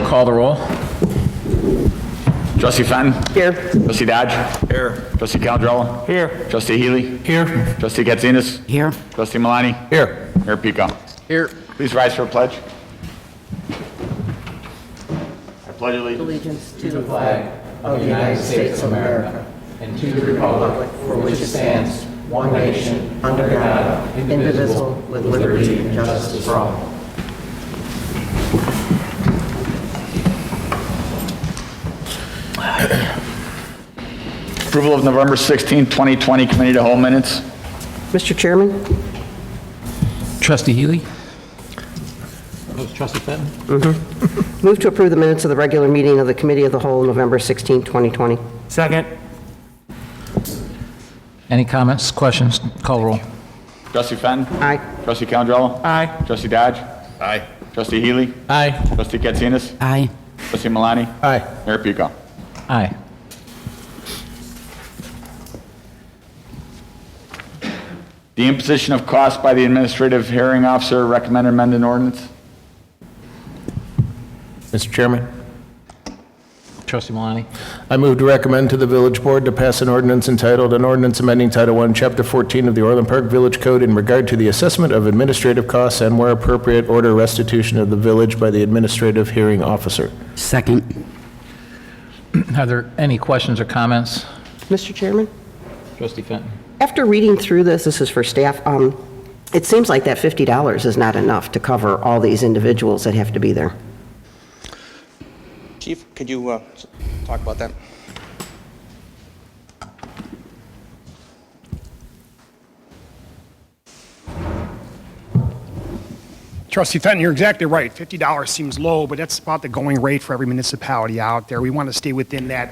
call the roll. Trustee Fenton. Here. Trustee Dodge. Here. Trustee Caldrello. Here. Trustee Healy. Here. Trustee Katsinas. Here. Trustee Malani. Here. Mayor Pico. Here. Please rise for a pledge. I pledge allegiance Allegiance to the flag of the United States of America and to the republic for which it stands, one nation, under God, indivisible, with liberty and justice for all. approval of November 16, 2020 Committee to Whole minutes. Mr. Chairman, Trustee Healy. Trustee Fenton. move to approve the minutes of the regular meeting of the Committee of the Whole, November 16, 2020. Second. Any comments, questions? Call the roll. Trustee Fenton. Aye. Trustee Caldrello. Aye. Trustee Dodge. Aye. Trustee Healy. Aye. Trustee Katsinas. Aye. Trustee Malani. Aye. Mayor Pico. Aye. The imposition of costs by the administrative hearing officer, recommend amended ordinance. Mr. Chairman, Trustee Malani. I move to recommend to the Village Board to pass an ordinance entitled, an ordinance amending Title I, Chapter 14 of the Orland Park Village Code in regard to the assessment of administrative costs and, where appropriate, order restitution of the village by the administrative hearing officer. Second. Are there any questions or comments? Mr. Chairman, Trustee Fenton. after reading through this is for staff, it seems like that $50 is not enough to cover all these individuals that have to be there. Chief, could you talk about that? Trustee Fenton, you're exactly right. $50 seems low, but that's about the going rate for every municipality out there. We want to stay within that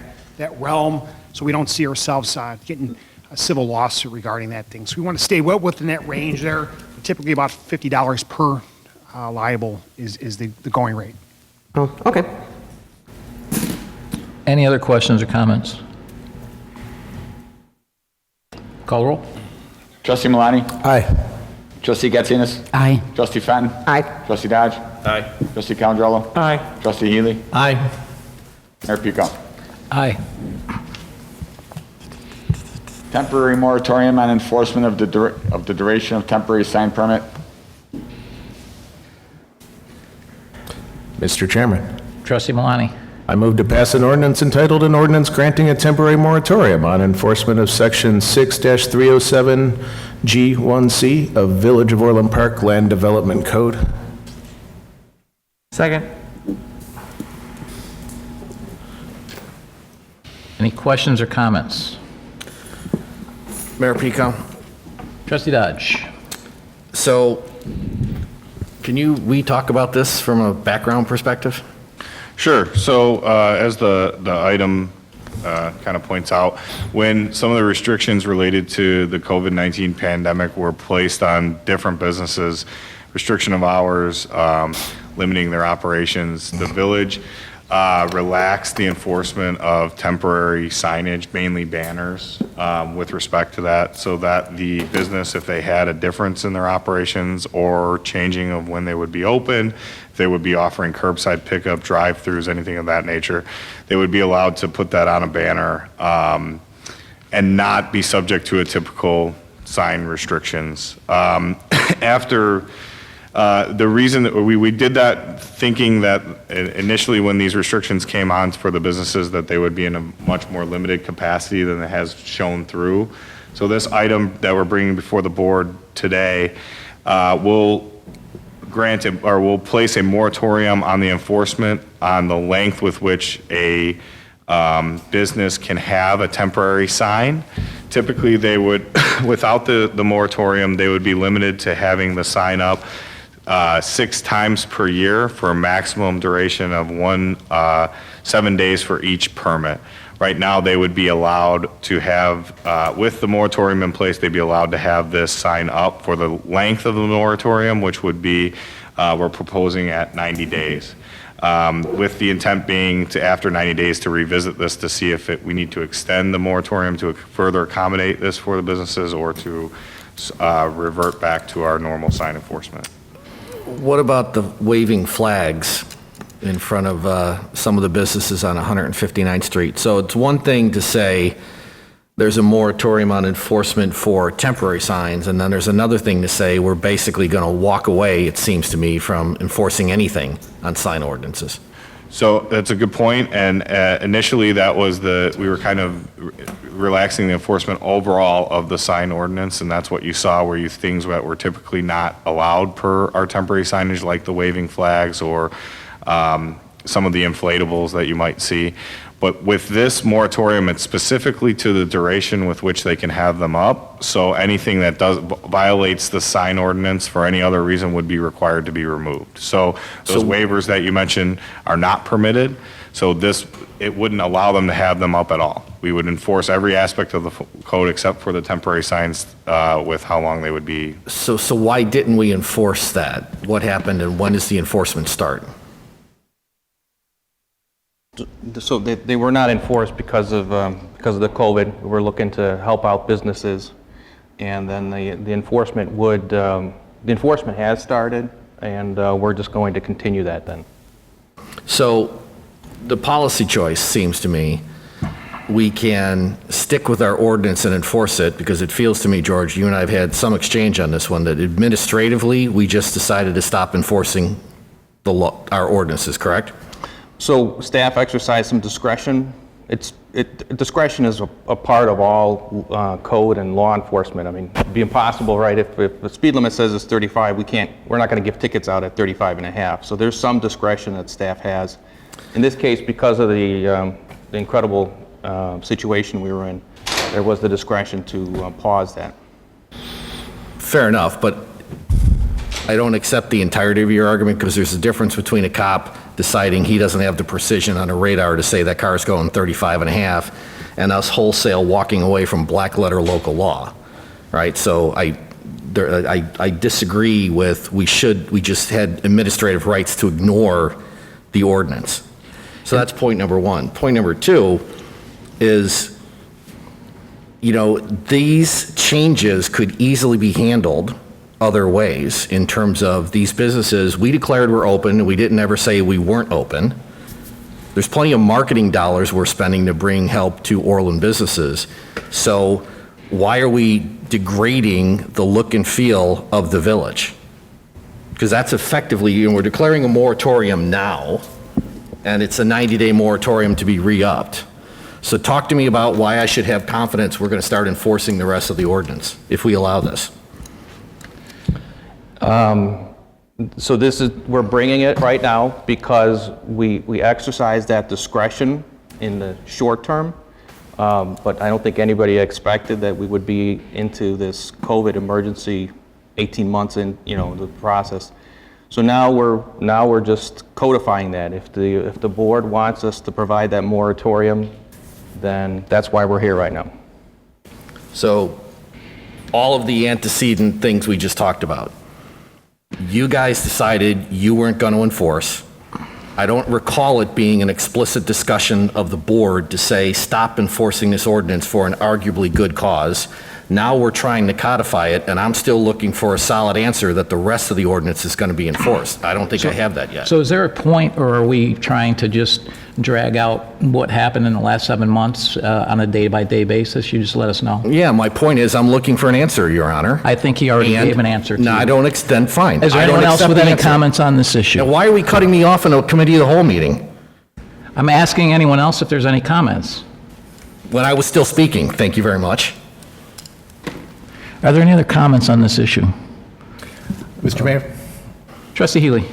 realm so we don't see ourselves getting a civil lawsuit regarding that thing. So we want to stay well within that range there. Typically about $50 per liable is the going rate. Oh, okay. Any other questions or comments? Call the roll. Trustee Malani. Aye. Trustee Katsinas. Aye. Trustee Fenton. Aye. Trustee Dodge. Aye. Trustee Caldrello. Aye. Trustee Healy. Aye. Mayor Pico. Aye. Temporary moratorium on enforcement of the duration of temporary sign permit. Mr. Chairman, Trustee Malani. I move to pass an ordinance entitled, an ordinance granting a temporary moratorium on enforcement of Section 6-307G1C of Village of Orland Park Land Development Code. Second. Any questions or comments? Mayor Pico. Trustee Dodge. So, can we talk about this from a background perspective? Sure. So as the item kind of points out, when some of the restrictions related to the COVID-19 pandemic were placed on different businesses, restriction of hours, limiting their operations, the village relaxed the enforcement of temporary signage, mainly banners, with respect to that, so that the business, if they had a difference in their operations or changing of when they would be open, if they would be offering curbside pickup, drive-throughs, anything of that nature, they would be allowed to put that on a banner and not be subject to a typical sign restrictions. After the reason that we did that, thinking that initially when these restrictions came on for the businesses that they would be in a much more limited capacity than it has shown through. So this item that we're bringing before the board today will grant or will place a moratorium on the enforcement on the length with which a business can have a temporary sign. Typically they would, without the moratorium, they would be limited to having the sign up 6 times per year for a maximum duration of 7 days for each permit. Right now, they would be allowed to have, with the moratorium in place, they'd be allowed to have this sign up for the length of the moratorium, which would be, we're proposing at 90 days. With the intent being to, after 90 days, to revisit this to see if we need to extend the moratorium to further accommodate this for the businesses or to revert back to our normal sign enforcement. What about the waving flags? in front of some of the businesses on 159th Street. So it's one thing to say there's a moratorium on enforcement for temporary signs, and then there's another thing to say we're basically going to walk away, it seems to me, from enforcing anything on sign ordinances. So that's a good point, and initially that was we were kind of relaxing the enforcement overall of the sign ordinance, and that's what you saw where things that were typically not allowed per our temporary signage, like the waving flags or some of the inflatables that you might see. But with this moratorium, it's specifically to the duration with which they can have them up. So anything that violates the sign ordinance for any other reason would be required to be removed. So those waivers that you mentioned are not permitted. So it wouldn't allow them to have them up at all. We would enforce every aspect of the code except for the temporary signs with how long they would be. So why didn't we enforce that? What happened, and when does the enforcement start? So they were not enforced because of the COVID. We're looking to help out businesses, and then the enforcement has started, and we're just going to continue that then. So the policy choice seems to me we can stick with our ordinance and enforce it, because it feels to me, George, you and I have had some exchange on this one, that administratively we just decided to stop enforcing our ordinances, correct? So staff exercised some discretion. Discretion is a part of all code and law enforcement. I mean, it'd be impossible, right? If the speed limit says it's 35, we're not going to give tickets out at 35 and a half. So there's some discretion that staff has. In this case, because of the incredible situation we were in, there was the discretion to pause that. Fair enough, but I don't accept the entirety of your argument, because there's a difference between a cop deciding he doesn't have the precision on a radar to say that car's going 35 and a half, and us wholesale walking away from black letter local law, right? So I disagree with we just had administrative rights to ignore the ordinance. So that's point number one. Point number two is, these changes could easily be handled other ways in terms of these businesses. We declared we're open, and we didn't ever say we weren't open. There's plenty of marketing dollars we're spending to bring help to Orland businesses. So why are we degrading the look and feel of the village? Because that's effectively, we're declaring a moratorium now, and it's a 90-day moratorium to be re-upped. So talk to me about why I should have confidence we're going to start enforcing the rest of the ordinance if we allow this. So we're bringing it right now because we exercise that discretion in the short term, but I don't think anybody expected that we would be into this COVID emergency 18 months in, the process. So now we're just codifying that. If the board wants us to provide that moratorium, then that's why we're here right now. So all of the antecedent things we just talked about, you guys decided you weren't going to enforce. I don't recall it being an explicit discussion of the board to say stop enforcing this ordinance for an arguably good cause. Now we're trying to codify it, and I'm still looking for a solid answer that the rest of the ordinance is going to be enforced. I don't think I have that yet. So is there a point, or are we trying to just drag out what happened in the last 7 months on a day-by-day basis? You just let us know. Yeah, my point is I'm looking for an answer, Your Honor. I think he already gave an answer to No, you. I don't extend, fine. Is there I don't anyone else accept with the any answer. comments on this issue? And why are we cutting me off in a committee of the whole meeting I'm asking anyone else if there's any comments. when I was still speaking? Thank you very much. Are there any other comments on this issue? Mr. Mayor? Trustee Healy.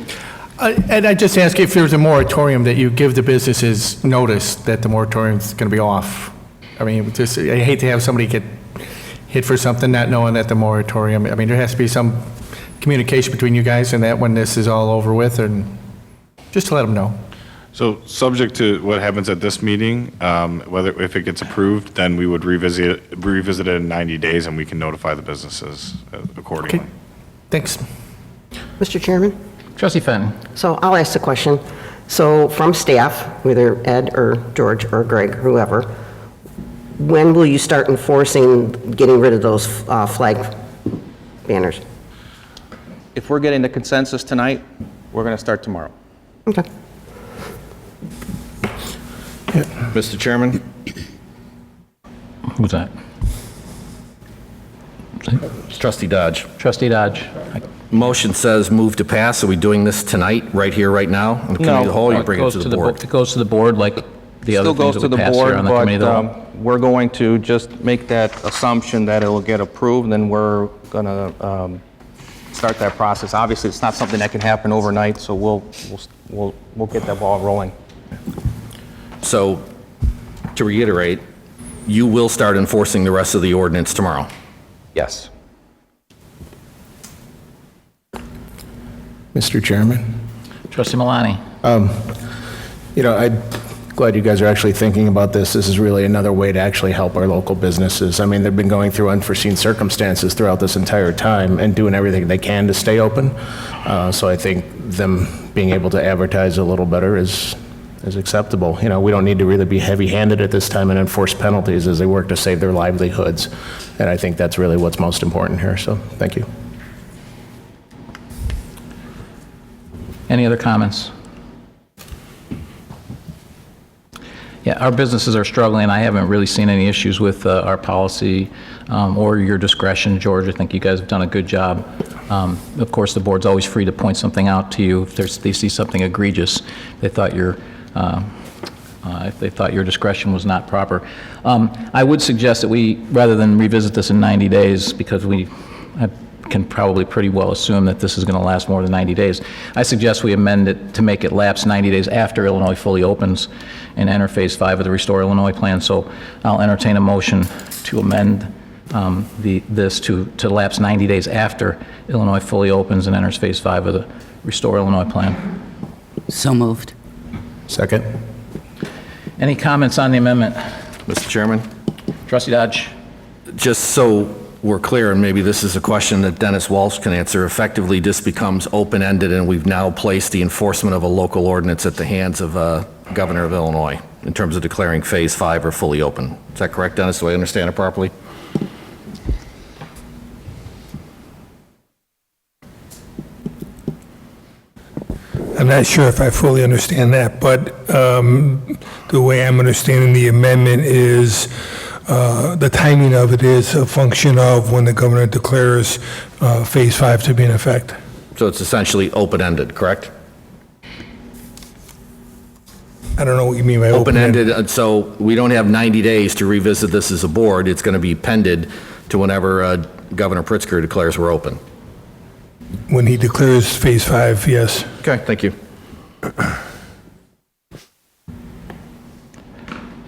And I just ask if there's a moratorium that you give the businesses notice that the moratorium's going to be off. I mean, I hate to have somebody get hit for something not knowing that the moratorium, I mean, there has to be some communication between you guys and that when this is all over with, and just to let them know. So subject to what happens at this meeting, if it gets approved, then we would revisit it in 90 days, and we can notify the businesses accordingly. Okay, thanks. Mr. Chairman, Trustee Fenton. so I'll ask the question. So from staff, whether Ed or George or Greg, whoever, when will you start enforcing getting rid of those flag banners? If we're getting the consensus tonight, we're going to start tomorrow. Okay. Mr. Chairman, Who's that? Trustee Dodge. Trustee Dodge. Motion says move to pass. Are we doing this tonight, right here, right now? On the committee of the whole, or you bring it to the board? It goes to the board like the other Still goes things to that the we pass here board, on the committee of the whole. but we're going to just make that assumption that it will get approved, and then we're going to start that process. Obviously, it's not something that can happen overnight, so we'll get that ball rolling. So, to reiterate, you will start enforcing the rest of the ordinance tomorrow? Yes. Mr. Chairman? Trustee Malani. I'm glad you guys are actually thinking about this. This is really another way to actually help our local businesses. I mean, they've been going through unforeseen circumstances throughout this entire time and doing everything they can to stay open. So I think them being able to advertise a little better is acceptable. We don't need to really be heavy-handed at this time and enforce penalties as they work to save their livelihoods. And I think that's really what's most important here. So thank you. Any other comments? Yeah, our businesses are struggling. I haven't really seen any issues with our policy or your discretion, George. I think you guys have done a good job. Of course, the board's always free to point something out to you if they see something egregious. They thought if they thought your discretion was not proper. I would suggest that we, rather than revisit this in 90 days, because I can probably pretty well assume that this is going to last more than 90 days. I suggest we amend it to make it lapse 90 days after Illinois fully opens and enter Phase 5 of the Restore Illinois plan. So I'll entertain a motion to amend this to lapse 90 days after Illinois fully opens and enters Phase 5 of the Restore Illinois plan. So moved. Second. Any comments on the amendment? Mr. Chairman? Trustee Dodge? Just so we're clear, and maybe this is a question that Dennis Walsh can answer, effectively this becomes open-ended and we've now placed the enforcement of a local ordinance at the hands of Governor of Illinois in terms of declaring Phase 5 or fully open. Is that correct, Dennis? Do I understand it properly? I'm not sure if I fully understand that, but the way I'm understanding the amendment is the timing of it is a function of when the governor declares Phase 5 to be in effect. So it's essentially open-ended, correct? I don't know what you mean by open-ended. Open-ended, so we don't have 90 days to revisit this as a board. It's going to be pended to whenever Governor Pritzker declares we're open. When he declares Phase 5, yes. Okay, thank you.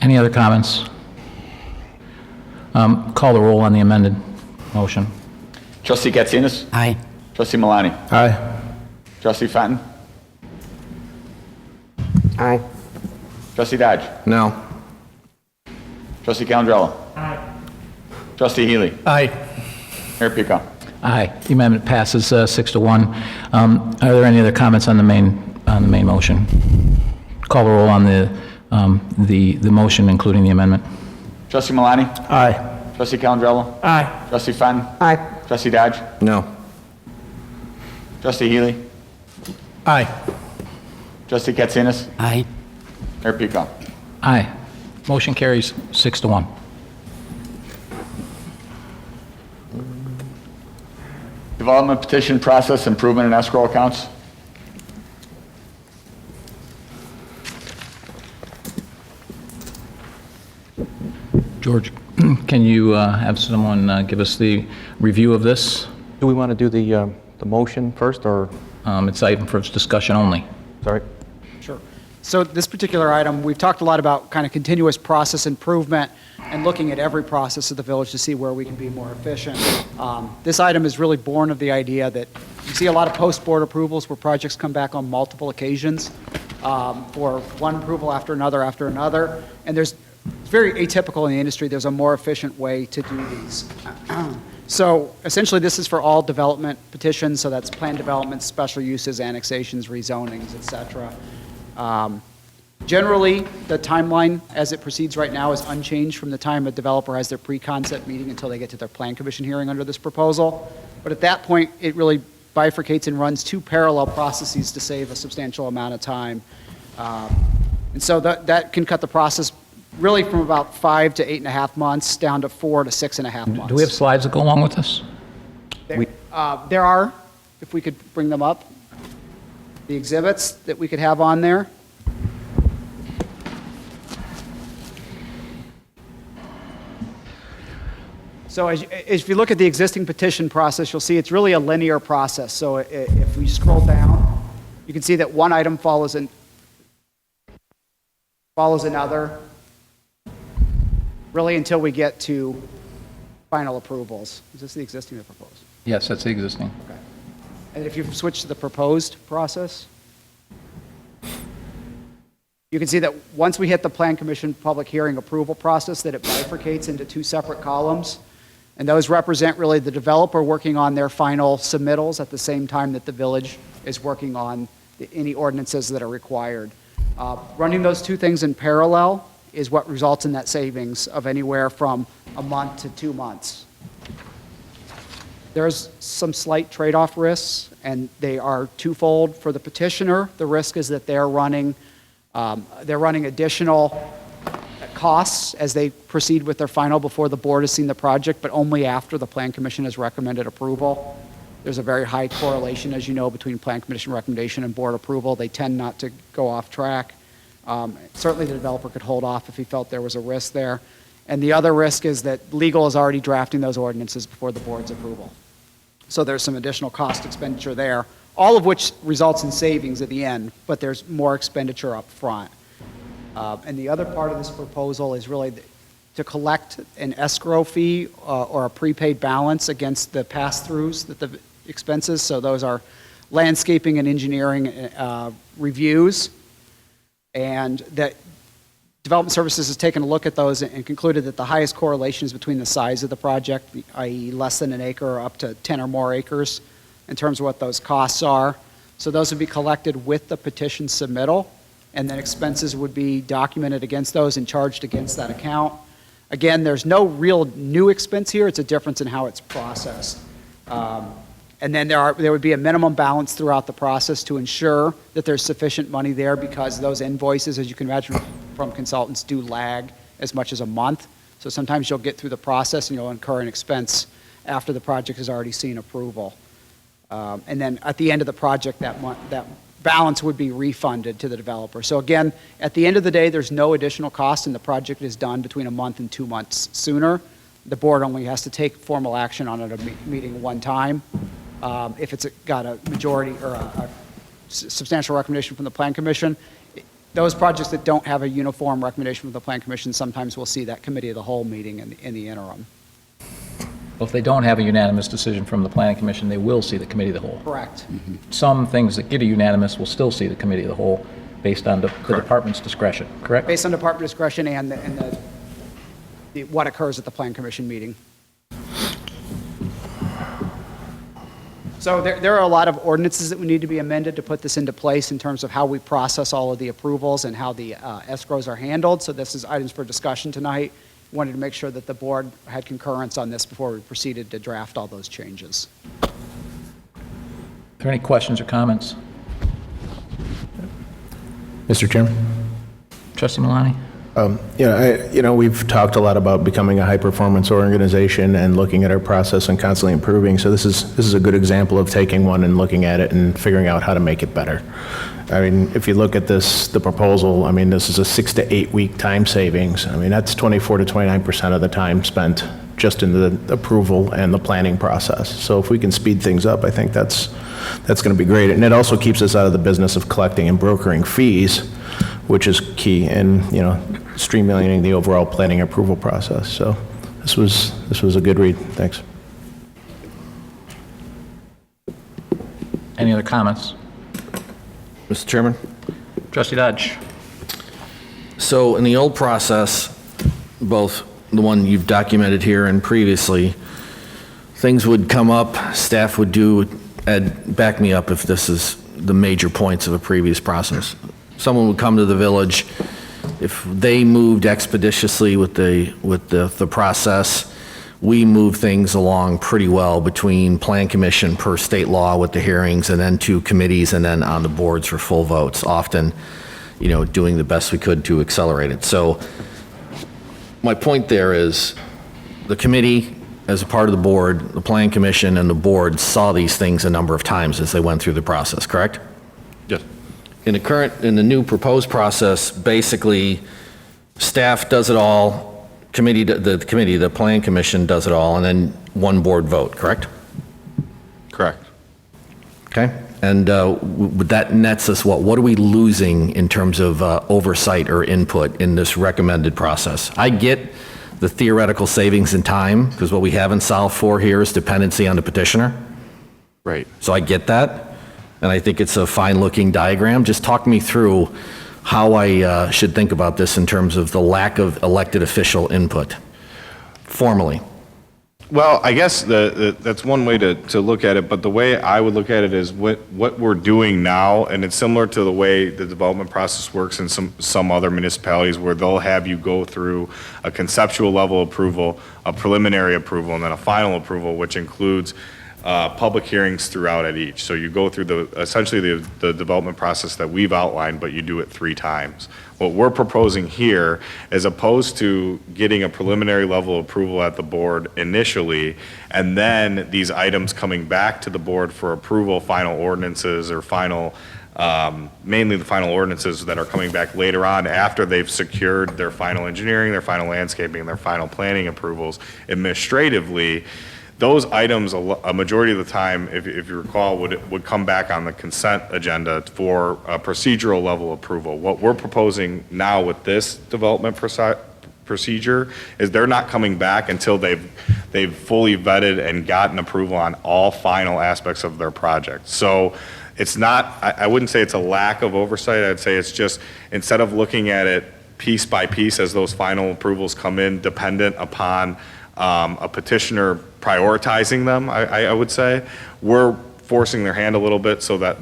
Any other comments? Call the roll on the amended motion. Trustee Katsinas? Aye. Trustee Malani? Aye. Trustee Fenton? Aye. Trustee Dodge? No. Trustee Calandrello? Aye. Trustee Healy? Aye. Mayor Pico? Aye. The amendment passes 6-1. Are there any other comments on the main motion? Call the roll on the motion, including the amendment. Trustee Malani? Aye. Trustee Calandrello? Aye. Trustee Fenton? Aye. Trustee Dodge? No. Trustee Healy? Aye. Trustee Katsinas? Aye. Mayor Pico? Aye. Motion carries 6-1. Development petition process improvement in escrow accounts. George, can you have someone give us the review of this? Do we want to do the motion first, or, It's item for discussion only. sorry? Sure. So this particular item, we've talked a lot about kind of continuous process improvement and looking at every process of the village to see where we can be more efficient. This item is really born of the idea that you see a lot of post-board approvals where projects come back on multiple occasions for one approval after another, and it's very atypical in the industry. There's a more efficient way to do these. So essentially, this is for all development petitions, so that's plan development, special uses, annexations, rezonings, et cetera. Generally, the timeline as it proceeds right now is unchanged from the time a developer has their pre-concept meeting until they get to their plan commission hearing under this proposal. But at that point, it really bifurcates and runs two parallel processes to save a substantial amount of time. And so that can cut the process really from about 5 to 8.5 months down to 4 to 6.5 months. Do we have slides that go along with this? There are, if we could bring them up, the exhibits that we could have on there. So if you look at the existing petition process, you'll see it's really a linear process. So if we scroll down, you can see that one item follows another, really until we get to final approvals. Is this the existing or the proposed? Yes, that's the existing. Okay. And if you switch to the proposed process, you can see that once we hit the Plan Commission public hearing approval process, that it bifurcates into 2 separate columns. And those represent really the developer working on their final submittals at the same time that the village is working on any ordinances that are required. Running those 2 things in parallel is what results in that savings of anywhere from a month to 2 months. There's some slight trade-off risks, and they are twofold. For the petitioner, the risk is that they're running additional costs as they proceed with their final before the board has seen the project, but only after the Plan Commission has recommended approval. There's a very high correlation, as you know, between Plan Commission recommendation and board approval. They tend not to go off track. Certainly the developer could hold off if he felt there was a risk there. And the other risk is that legal is already drafting those ordinances before the board's approval. So there's some additional cost expenditure there, all of which results in savings at the end, but there's more expenditure up front. And the other part of this proposal is really to collect an escrow fee or a prepaid balance against the pass-throughs that the expenses. So those are landscaping and engineering reviews. And that Development Services has taken a look at those and concluded that the highest correlation is between the size of the project, i.e. less than an acre or up to 10 or more acres, in terms of what those costs are. So those would be collected with the petition submittal, and then expenses would be documented against those and charged against that account. Again, there's no real new expense here. It's a difference in how it's processed. And then there would be a minimum balance throughout the process to ensure that there's sufficient money there, because those invoices, as you can imagine from consultants, do lag as much as a month. So sometimes you'll get through the process and you'll incur an expense after the project has already seen approval. And then at the end of the project, that balance would be refunded to the developer. So again, at the end of the day, there's no additional cost, and the project is done between a month and 2 months sooner. The board only has to take formal action on it at a meeting one time. If it's got a majority or a substantial recommendation from the Plan Commission. Those projects that don't have a uniform recommendation from the Plan Commission, sometimes we'll see that committee of the whole meeting in the interim. Well, if they don't have a unanimous decision from the Planning Commission, they will see the Committee of the Whole. Correct. Some things that get a unanimous will still see the Committee of the Whole based on the department's discretion, correct? Based on department discretion and what occurs at the Plan Commission meeting. So there are a lot of ordinances that we need to be amended to put this into place in terms of how we process all of the approvals and how the escrows are handled. So this is items for discussion tonight. Wanted to make sure that the board had concurrence on this before we proceeded to draft all those changes. Are there any questions or comments? Mr. Chairman? Trustee Malani? We've talked a lot about becoming a high-performance organization and looking at our process and constantly improving. So this is a good example of taking one and looking at it and figuring out how to make it better. I mean, if you look at the proposal, I mean, this is a 6 to 8 week time savings. I mean, that's 24 to 29% of the time spent just in the approval and the planning process. So if we can speed things up, I think that's going to be great. And it also keeps us out of the business of collecting and brokering fees, which is key in, streamlining the overall planning approval process. So this was a good read. Thanks. Any other comments? Mr. Chairman? Trustee Dodge? So in the old process, both the one you've documented here and previously, things would come up, staff would do, Ed, back me up if this is the major points of a previous process. Someone would come to the village, if they moved expeditiously with the process, we move things along pretty well between Plan Commission per state law with the hearings and then to committees and then on the boards for full votes. Often doing the best we could to accelerate it. So my point there is the committee, as a part of the board, the Plan Commission and the board saw these things a number of times as they went through the process, correct? Yes. In the new proposed process, basically, staff does it all, the Plan Commission does it all, and then one board vote, correct? Correct. Okay? And that nets us what? What are we losing in terms of oversight or input in this recommended process? I get the theoretical savings in time, because what we haven't solved for here is dependency on the petitioner. Right. So I get that, and I think it's a fine-looking diagram. Just talk me through how I should think about this in terms of the lack of elected official input, formally. Well, I guess that's one way to look at it, but the way I would look at it is what we're doing now, and it's similar to the way the development process works in some other municipalities where they'll have you go through a conceptual level approval, a preliminary approval, and then a final approval, which includes public hearings throughout at each. So you go through essentially the development process that we've outlined, but you do it 3 times. What we're proposing here, as opposed to getting a preliminary level approval at the board initially, and then these items coming back to the board for approval, final ordinances or mainly the final ordinances that are coming back later on after they've secured their final engineering, their final landscaping, their final planning approvals administratively. Those items, a majority of the time, if you recall, would come back on the consent agenda for a procedural level approval. What we're proposing now with this development procedure is they're not coming back until they've fully vetted and gotten approval on all final aspects of their project. So it's not, I wouldn't say it's a lack of oversight. I'd say it's just, instead of looking at it piece by piece as those final approvals come in, dependent upon a petitioner prioritizing them, I would say, we're forcing their hand a little bit so that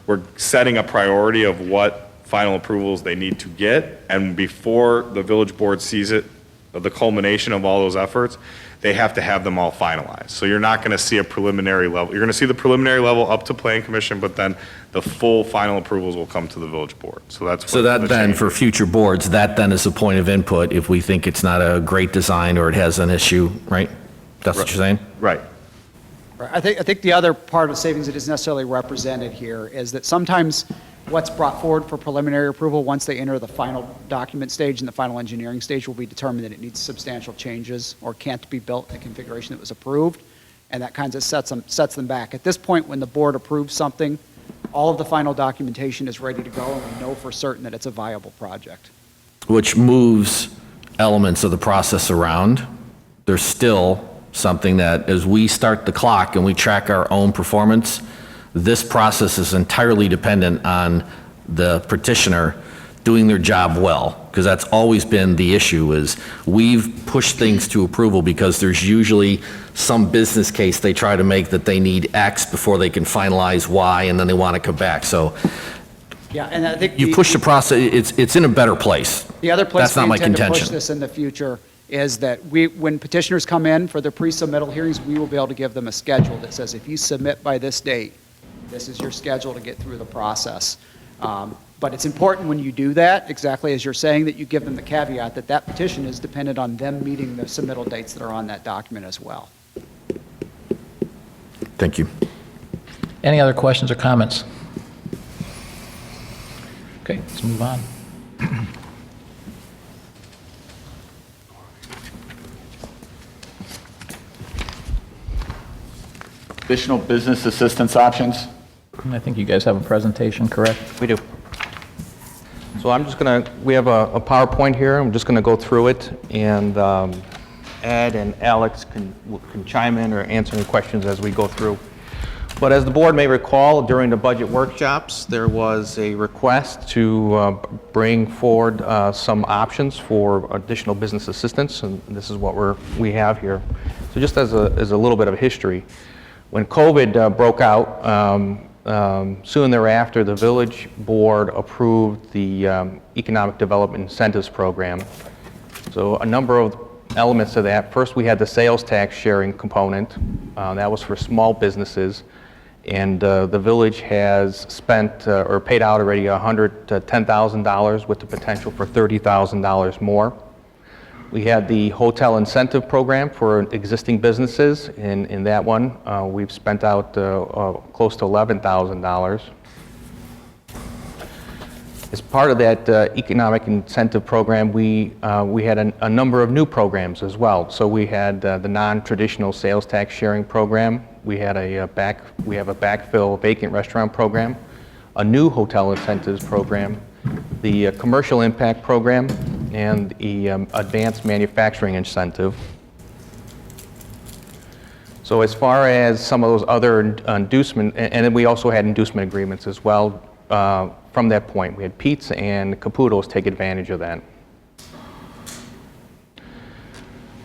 we're setting a priority of what final approvals they need to get, and before the village board sees it, the culmination of all those efforts, they have to have them all finalized. So you're not going to see a preliminary level. You're going to see the preliminary level up to Plan Commission, but then the full final approvals will come to the village board. So that's So that then, for future boards, that then is a point of input if we think it's not a great design or it has an issue, right? That's what you're saying? Right. I think the other part of savings that is necessarily represented here is that sometimes what's brought forward for preliminary approval, once they enter the final document stage and the final engineering stage, will be determined that it needs substantial changes or can't be built in the configuration that was approved, and that kind of sets them back. At this point, when the board approves something, all of the final documentation is ready to go, and we know for certain that it's a viable project. Which moves elements of the process around. There's still something that, as we start the clock and we track our own performance, this process is entirely dependent on the petitioner doing their job well, because that's always been the issue, is we've pushed things to approval because there's usually some business case they try to make that they need X before they can finalize Y, and then they want to come back. So Yeah, and I think you push the process, it's in a better place. The other place That's not we my intend to push contention. this in the future is that when petitioners come in for their pre-submittal hearings, we will be able to give them a schedule that says, if you submit by this date, this is your schedule to get through the process. But it's important when you do that, exactly as you're saying, that you give them the caveat that that petition is dependent on them meeting the submittal dates that are on that document as well. Thank you. Any other questions or comments? Okay, let's move on. Additional business assistance options? I think you guys have a presentation, correct? We do. So I'm just going to, we have a PowerPoint here. I'm just going to go through it, and Ed and Alex can chime in or answer any questions as we go through. But as the board may recall, during the budget workshops, there was a request to bring forward some options for additional business assistance, and this is what we have here. So just as a little bit of history, when COVID broke out, soon thereafter, the village board approved the Economic Development Incentives Program. So a number of elements to that. First, we had the sales tax sharing component. That was for small businesses. And the village has spent or paid out already $110,000 with the potential for $30,000 more. We had the hotel incentive program for existing businesses. In that one, we've spent out close to $11,000. As part of that economic incentive program, we had a number of new programs as well. So we had the non-traditional sales tax sharing program. We have a backfill vacant restaurant program, a new hotel incentives program, the commercial impact program, and the advanced manufacturing incentive. So as far as some of those other inducement, and then we also had inducement agreements as well. From that point, we had Pete's and Caputo's take advantage of that.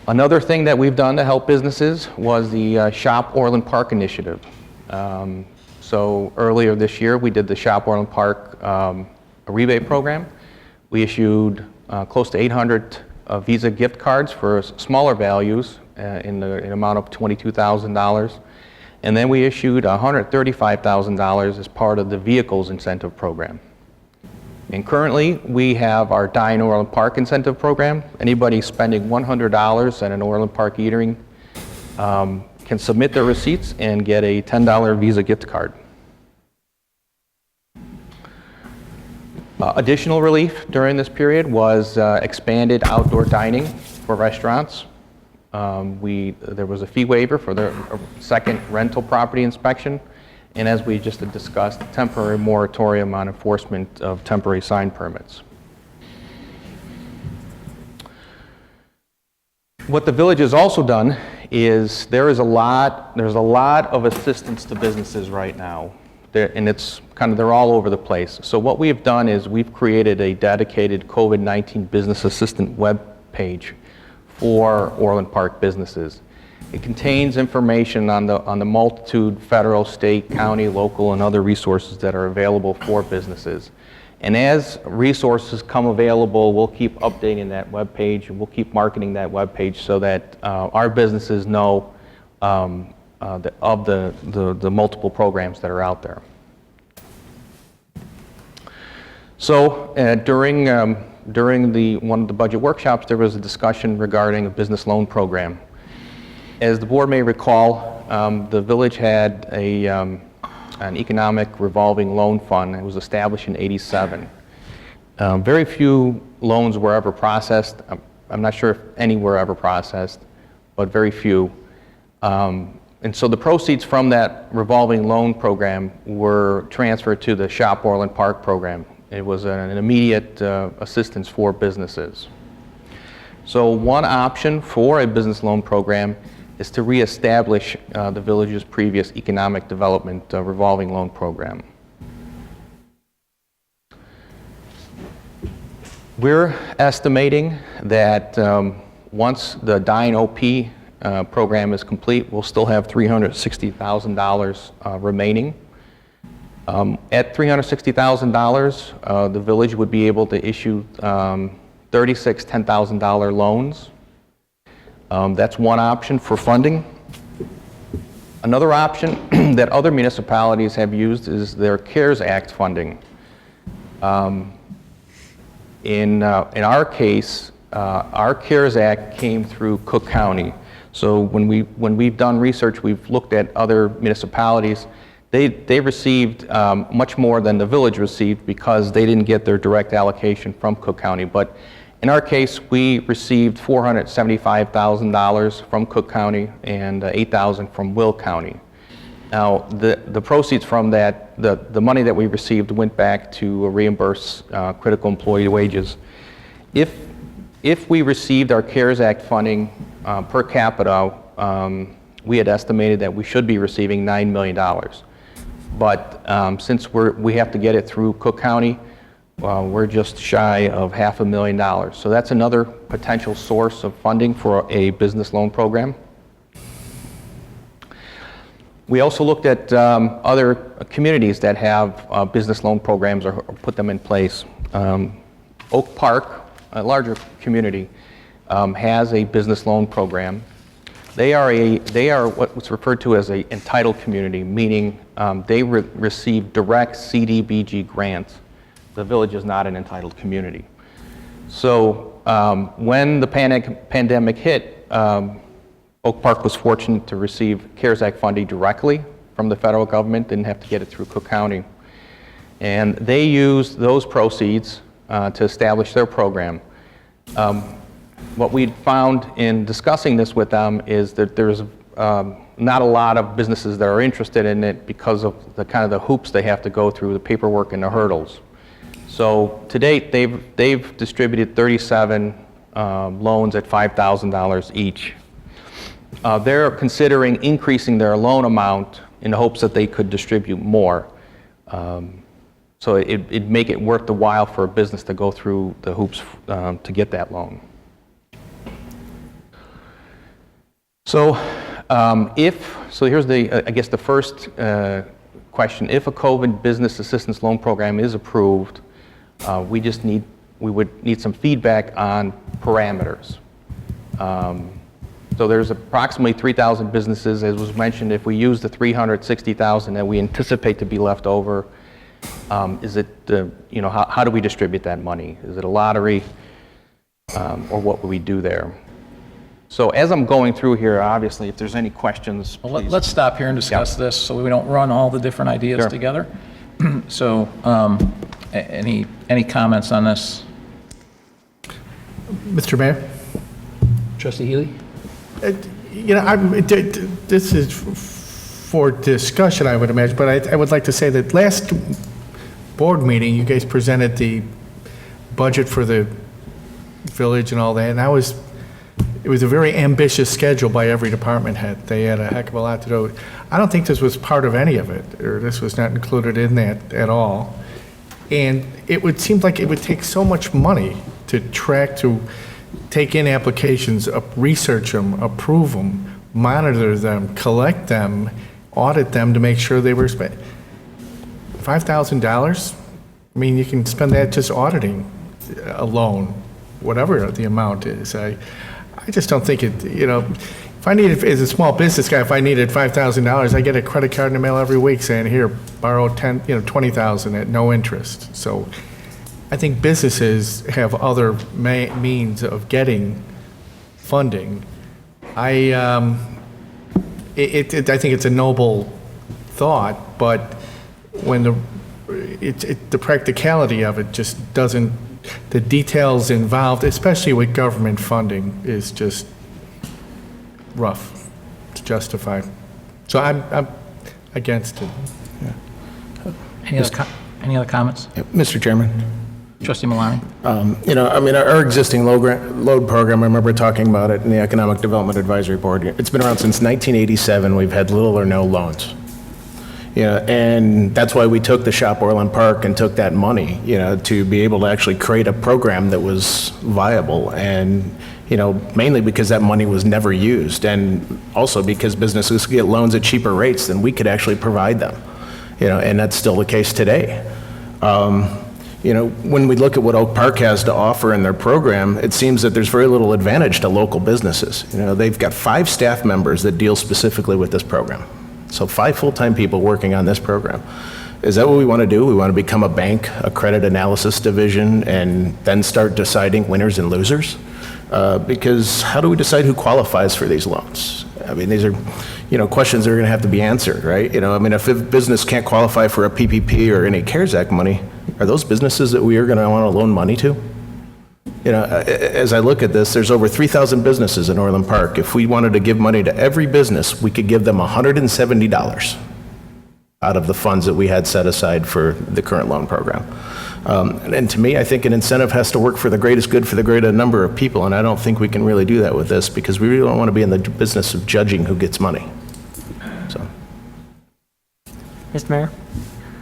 Another thing that we've done to help businesses was the Shop Orland Park initiative. So earlier this year, we did the Shop Orland Park rebate program. We issued close to 800 Visa gift cards for smaller values in the amount of $22,000. And then we issued $135,000 as part of the vehicles incentive program. And currently, we have our Dine Orland Park incentive program. Anybody spending $100 at an Orland Park eatery can submit their receipts and get a $10 Visa gift card. Additional relief during this period was expanded outdoor dining for restaurants. There was a fee waiver for the second rental property inspection, and as we just discussed, temporary moratorium on enforcement of temporary sign permits. What the village has also done is there's a lot of assistance to businesses right now, and they're all over the place. So what we've done is we've created a dedicated COVID-19 business assistant web page for Orland Park businesses. It contains information on the multitude federal, state, county, local, and other resources that are available for businesses. And as resources come available, we'll keep updating that web page, and we'll keep marketing that web page so that our businesses know of the multiple programs that are out there. So during one of the budget workshops, there was a discussion regarding a business loan program. As the board may recall, the village had an economic revolving loan fund. It was established in '87. Very few loans were ever processed. I'm not sure if any were ever processed, but very few. And so the proceeds from that revolving loan program were transferred to the Shop Orland Park program. It was an immediate assistance for businesses. So one option for a business loan program is to reestablish the village's previous economic development revolving loan program. We're estimating that once the Dine OP program is complete, we'll still have $360,000 remaining. At $360,000, the village would be able to issue 36 $10,000 loans. That's one option for funding. Another option that other municipalities have used is their CARES Act funding. In our case, our CARES Act came through Cook County. So when we've done research, we've looked at other municipalities. They received much more than the village received because they didn't get their direct allocation from Cook County. But in our case, we received $475,000 from Cook County and $8,000 from Will County. Now, the proceeds from that, the money that we received went back to reimburse critical employee wages. If we received our CARES Act funding per capita, we had estimated that we should be receiving $9 million. But since we have to get it through Cook County, we're just shy of $500,000. So that's another potential source of funding for a business loan program. We also looked at other communities that have business loan programs or put them in place. Oak Park, a larger community, has a business loan program. They are what's referred to as a entitled community, meaning they receive direct CDBG grants. The village is not an entitled community. So when the pandemic hit, Oak Park was fortunate to receive CARES Act funding directly from the federal government, didn't have to get it through Cook County. And they used those proceeds to establish their program. What we found in discussing this with them is that there's not a lot of businesses that are interested in it because of the kind of the hoops they have to go through, the paperwork and the hurdles. So to date, they've distributed 37 loans at $5,000 each. They're considering increasing their loan amount in the hopes that they could distribute more. So it'd make it worth the while for a business to go through the hoops to get that loan. So here's I guess the first question. If a COVID business assistance loan program is approved, we would need some feedback on parameters. So there's approximately 3,000 businesses, as was mentioned. If we use the 360,000 that we anticipate to be left over, is it, how do we distribute that money? Is it a lottery, or what would we do there? So as I'm going through here, obviously, if there's any questions, Well, please. let's stop here and discuss this so we don't run all the different ideas Sure. together. So, any comments on this? Mr. Mayor? Trustee Healy? This is for discussion, I would imagine, but I would like to say that last board meeting, you guys presented the budget for the village and all that, and it was a very ambitious schedule by every department head. They had a heck of a lot to do. I don't think this was part of any of it, or this was not included in that at all. And it would seem like it would take so much money to take in applications, research them, approve them, monitor them, collect them, audit them to make sure they were spent. $5,000? I mean, you can spend that just auditing a loan, whatever the amount is. I just don't think it, if I needed, as a small business guy, if I needed $5,000, I get a credit card in the mail every week saying, here, borrow $20,000 at no interest. So I think businesses have other means of getting funding. I think it's a noble thought, but when the practicality of it just doesn't, the details involved, especially with government funding, is just rough to justify. So I'm against it. Any other comments? Mr. Chairman. Trustee Malani? Our existing load program, I remember talking about it in the Economic Development Advisory Board. It's been around since 1987. We've had little or no loans. And that's why we took the Shop Orland Park and took that money, to be able to actually create a program that was viable, and, mainly because that money was never used, and also because businesses could get loans at cheaper rates than we could actually provide them, and that's still the case today. When we look at what Oak Park has to offer in their program, it seems that there's very little advantage to local businesses. They've got 5 staff members that deal specifically with this program. So 5 full-time people working on this program. Is that what we want to do? We want to become a bank, a credit analysis division, and then start deciding winners and losers? Because how do we decide who qualifies for these loans? I mean, these are, questions that are going to have to be answered, right? If a business can't qualify for a PPP or any CARES Act money, are those businesses that we are going to want to loan money to? As I look at this, there's over 3,000 businesses in Orland Park. If we wanted to give money to every business, we could give them $170 out of the funds that we had set aside for the current loan program. And to me, I think an incentive has to work for the greatest good for the greatest number of people, and I don't think we can really do that with this, because we really don't want to be in the business of judging who gets money. So, Mr. Mayor,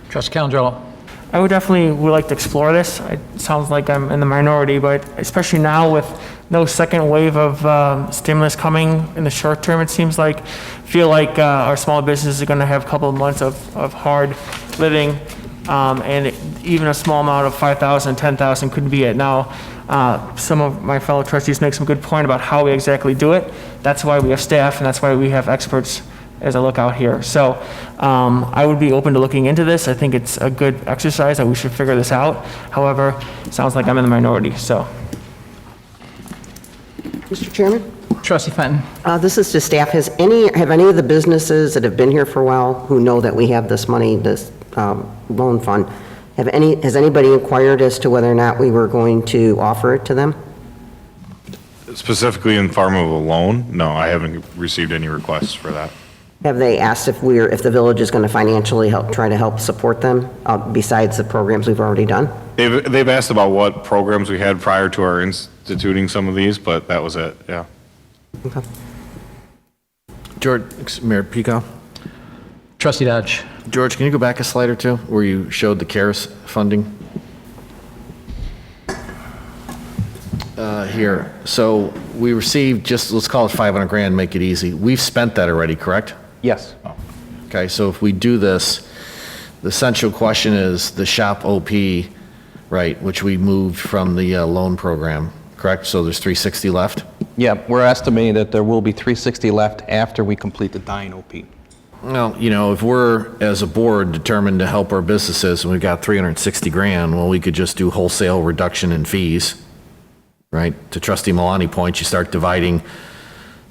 Trustee Calandrello? I would like to explore this. It sounds like I'm in the minority, but especially now with no second wave of stimulus coming in the short term, it seems feel like our small businesses are going to have a couple of months of hard living. and even a small amount of 5,000, 10,000 could be it. Now, some of my fellow trustees make some good point about how we exactly do it. That's why we have staff, and that's why we have experts as I look out here. So I would be open to looking into this. I think it's a good exercise that we should figure this out. However, it sounds like I'm in the minority, so. Mr. Chairman? Trustee Fenton? This is to staff. Have any of the businesses that have been here for a while who know that we have this money, this loan fund, has anybody inquired as to whether or not we were going to offer it to them? Specifically in the form of a loan? No, I haven't received any requests for that. Have they asked if the village is going to financially try to help support them besides the programs we've already done? They've asked about what programs we had prior to our instituting some of these, but that was it, yeah. Okay. George, Mayor Pico? Trustee Dodge? George, can you go back a slide or two where you showed the CARES funding? Here. So we received just, let's call it 500 grand, make it easy. We've spent that already, correct? Yes. Okay, so if we do this, the essential question is the SHOP OP, right, which we moved from the loan program, correct? So there's 360 left? Yeah, we're estimating that there will be 360 left after we complete the dying OP. Well, you know, if we're, as a board, determined to help our businesses and we've got 360 grand, well, we could just do wholesale reduction in fees, right? To Trustee Malani point, you start dividing,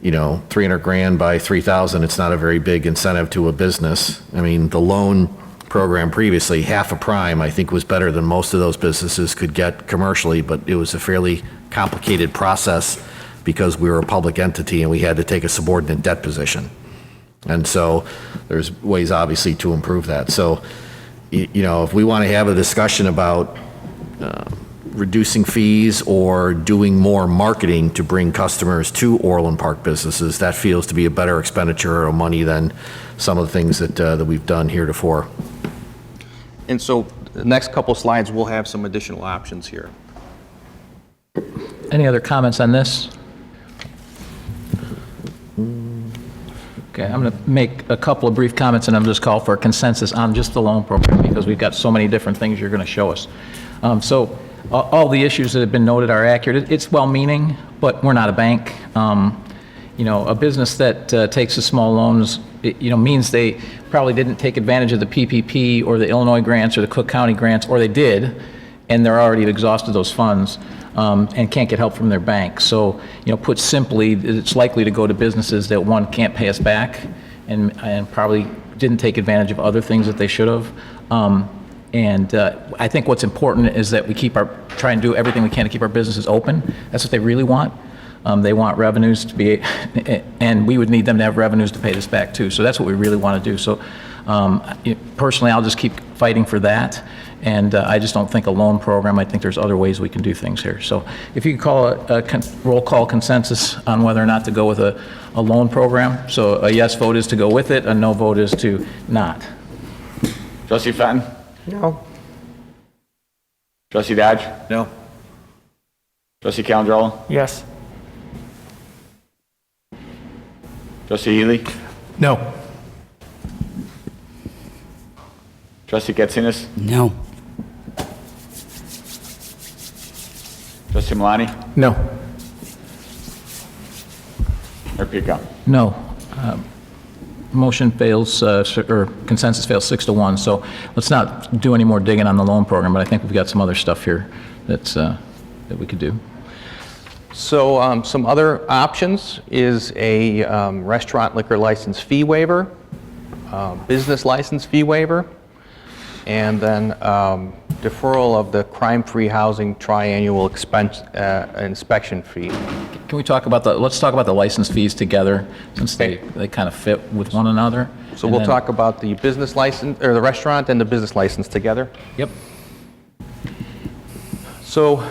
you know, 300 grand by 3,000, it's not a very big incentive to a business. I mean, the loan program previously, half a prime, I think was better than most of those businesses could get commercially, but it was a fairly complicated process because we were a public entity and we had to take a subordinate debt position. And so there's ways obviously to improve that. So, you know, if we want to have a discussion about reducing fees or doing more marketing to bring customers to Orland Park businesses, that feels to be a better expenditure of money than some of the things that we've done heretofore. And so the next couple slides, we'll have some additional options here. Any other comments on this? Okay, I'm going to make a couple of brief comments and I'm just call for a consensus on just the loan program because we've got so many different things you're going to show us. So all the issues that have been noted are accurate. It's well-meaning, but we're not a bank. You know, a business that takes the small loans, you know, means they probably didn't take advantage of the PPP or the Illinois grants or the Cook County grants, or they did, and they're already exhausted those funds and can't get help from their bank. So, you know, put simply, it's likely to go to businesses that, one, can't pay us back and probably didn't take advantage of other things that they should have. I think what's important is that we try and do everything we can to keep our businesses open. That's what they really want. They want revenues to be, and we would need them to have revenues to pay this back too. So that's what we really want to do. So personally, I'll just keep fighting for that. And I just don't think a loan program, I think there's other ways we can do things here. So if you could call a roll call consensus on whether or not to go with a loan program. So a yes vote is to go with it, a no vote is to not. Trustee Fenton? No. Trustee Dodge? No. Trustee Calandrella? Yes. Trustee Healy? No. Trustee Katsinas? No. Trustee Malani? No. Mayor Pico? No. Motion fails, or consensus fails 6-1. So let's not do any more digging on the loan program, but I think we've got some other stuff here that we could do. So some other options is a restaurant liquor license fee waiver, business license fee waiver, and then deferral of the crime-free housing triannual inspection fee. Can we talk about let's talk about the license fees together, since they kind of fit with one another. So And we'll then- talk about the business license, or the restaurant and the business license together. Yep. So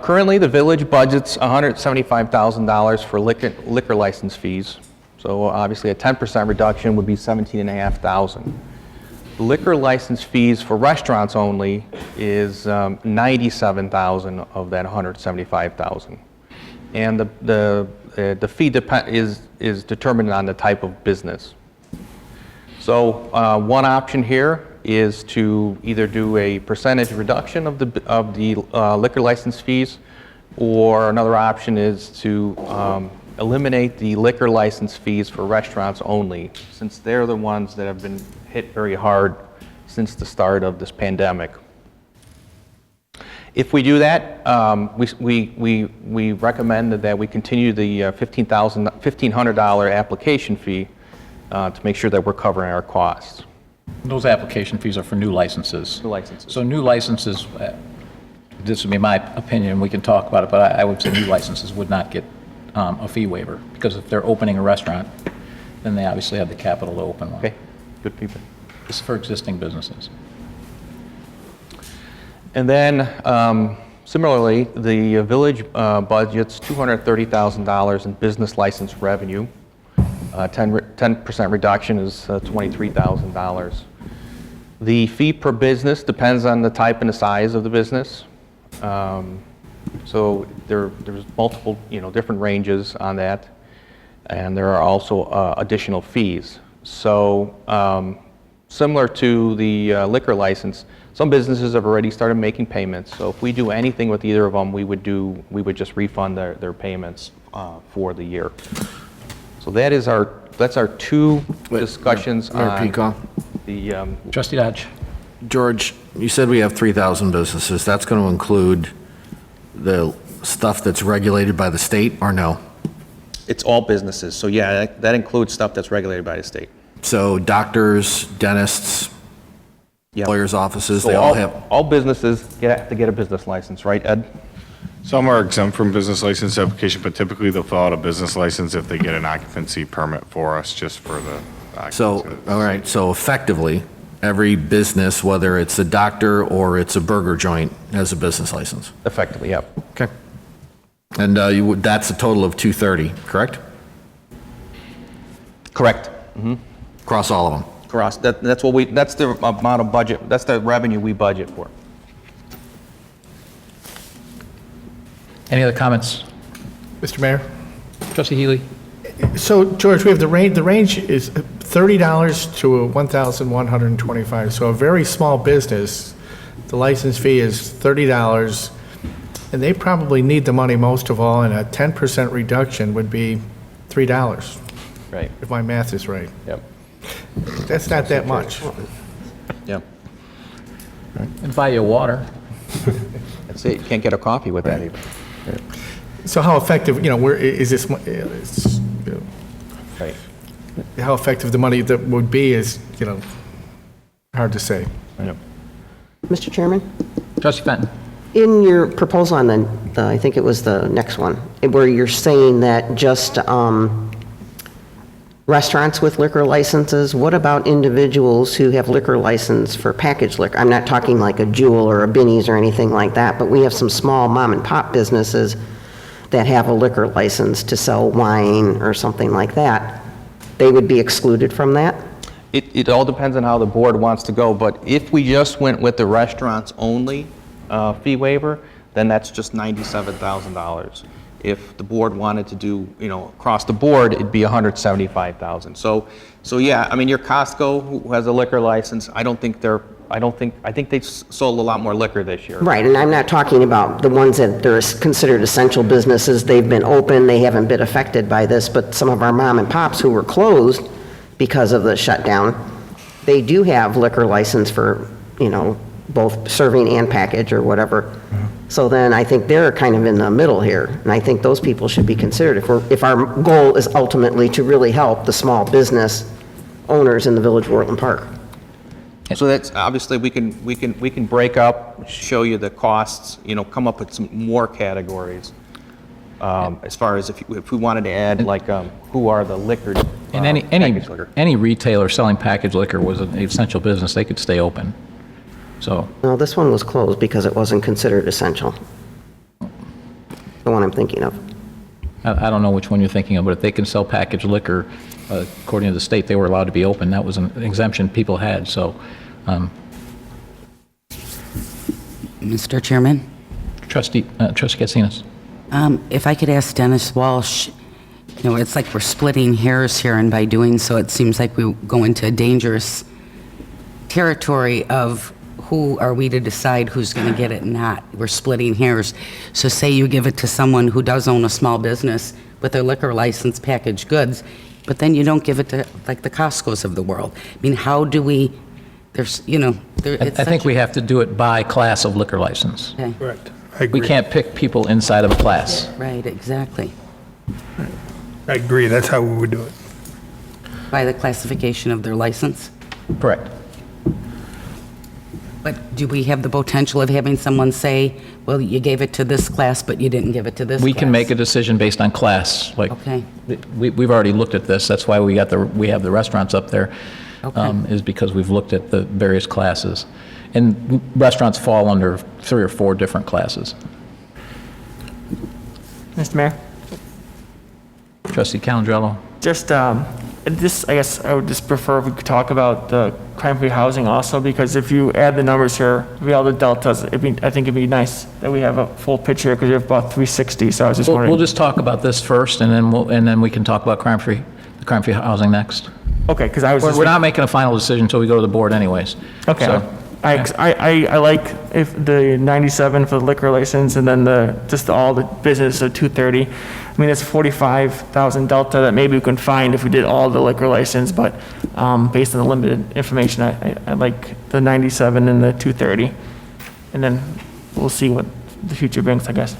currently, the village budgets $175,000 for liquor license fees. So obviously, a 10% reduction would be $17,500. Liquor license fees for restaurants only is $97,000 of that $175,000. And the fee is determined on the type of business. So one option here is to either do a percentage reduction of the liquor license fees, or another option is to eliminate the liquor license fees for restaurants only, since they're the ones that have been hit very hard since the start of this pandemic. If we do that, we recommend that we continue the $1,500 application fee to make sure that we're covering our costs. Those application fees are for new licenses. New licenses. So new licenses, this would be my opinion, we can talk about it, but I would say new licenses would not get a fee waiver, because if they're opening a restaurant, then they obviously have the capital to open one. Okay, good people. This is for existing businesses. And then, similarly, the village budget's $230,000 in business license revenue. 10% reduction is $23,000. The fee per business depends on the type and the size of the business. So there's multiple, different ranges on that, and there are also additional fees. So similar to the liquor license, some businesses have already started making payments. So if we do anything with either of them, we would just refund their payments for the year. So that's our two discussions Mayor on Peacock? the. Trustee Dodge? George, you said we have 3,000 businesses. That's going to include the stuff that's regulated by the state, or no? It's all businesses. So yeah, that includes stuff that's regulated by the state. So doctors, dentists, Yeah. lawyers' offices, So they all have, all businesses have to get a business license, right, Ed? Some are exempt from business license application, but typically they'll fill out a business license if they get an occupancy permit for us, just for the so, occupancy. all right, so effectively, every business, whether it's a doctor or it's a burger joint, has a business license. Effectively, yep. Okay. And that's a total of 230, correct? Correct. Across all of them? Cross, that's the amount of budget, that's the revenue we budget for. Any other comments? Mr. Mayor? Trustee Healy? So, George, we have the range is $30 to $1,125. So a very small business, the license fee is $30, and they probably need the money most of all, and a 10% reduction would be $3, Right, if my math is right. yep, That's not that much. yep. And buy you water. That's it, you can't get a coffee with that even. So how effective, where is this, Right. how effective the money that would be is, hard to say. Yep. Mr. Chairman? Trustee Fenton? In your proposal on the, I think it was the next one, where you're saying that just restaurants with liquor licenses, what about individuals who have liquor license for packaged liquor? I'm not talking like a Jewel or a Binny's or anything like that, but we have some small mom and pop businesses that have a liquor license to sell wine or something like that. They would be excluded from that? It all depends on how the board wants to go, but if we just went with the restaurants only fee waiver, then that's just $97,000. If the board wanted to do, across the board, it'd be $175,000. So yeah, I mean, your Costco, who has a liquor license, I think they sold a lot more liquor this year. Right, and I'm not talking about the ones that they're considered essential businesses. They've been open, they haven't been affected by this, but some of our mom and pops who were closed because of the shutdown, they do have liquor license for, both serving and package or whatever. So then I think they're kind of in the middle here, and I think those people should be considered if our goal is ultimately to really help the small business owners in the Village of Orland Park. So that's, obviously, we can break up, show you the costs, come up with some more categories. As far as if we wanted to add, like, who are the liquor, And packaged liquor. any retailer selling packaged liquor was an essential business, they could stay open. So, No, this one was closed because it wasn't considered essential. The one I'm thinking of. I don't know which one you're thinking of, but if they can sell packaged liquor, according to the state, they were allowed to be open. That was an exemption people had, so. Mr. Chairman, Trustee Katsinas. if I could ask Dennis Walsh, it's like we're splitting hairs here, and by doing so, it seems like we go into a dangerous territory of who are we to decide who's going to get it and not. We're splitting hairs. So say you give it to someone who does own a small business with their liquor license, packaged goods, but then you don't give it to, like, the Costco's of the world. I mean, how do we, there's, you know, there, it's I think such- we have to do it by class of liquor license. Okay. Correct. I We agree. can't pick people inside of a class. Right, exactly. I agree, that's how we would do it. By the classification of their license. Correct. But do we have the potential of having someone say, well, you gave it to this class, but you didn't give it to this class? We can make a decision based on class, like, Okay. we've already looked at this, that's why we have the restaurants up there, Okay. is because we've looked at the various classes. And restaurants fall under 3 or 4 different classes. Mr. Mayor? Trustee Calandrello? Just, this, I guess I would just prefer if we could talk about the crime-free housing also, because if you add the numbers here, all the deltas, I think it'd be nice that we have a full picture, because we have about 360, so I was just We'll wondering. just talk about this first, and then we can talk about the crime-free housing next. Okay, because I was just. We're not making a final decision until we go to the board anyways. Okay. So- I like if the 97 for the liquor license and then just all the business of 230. I mean, it's 45,000 delta that maybe we can find if we did all the liquor license, but based on the limited information, I like the 97 and the 230. And then we'll see what the future brings, I guess.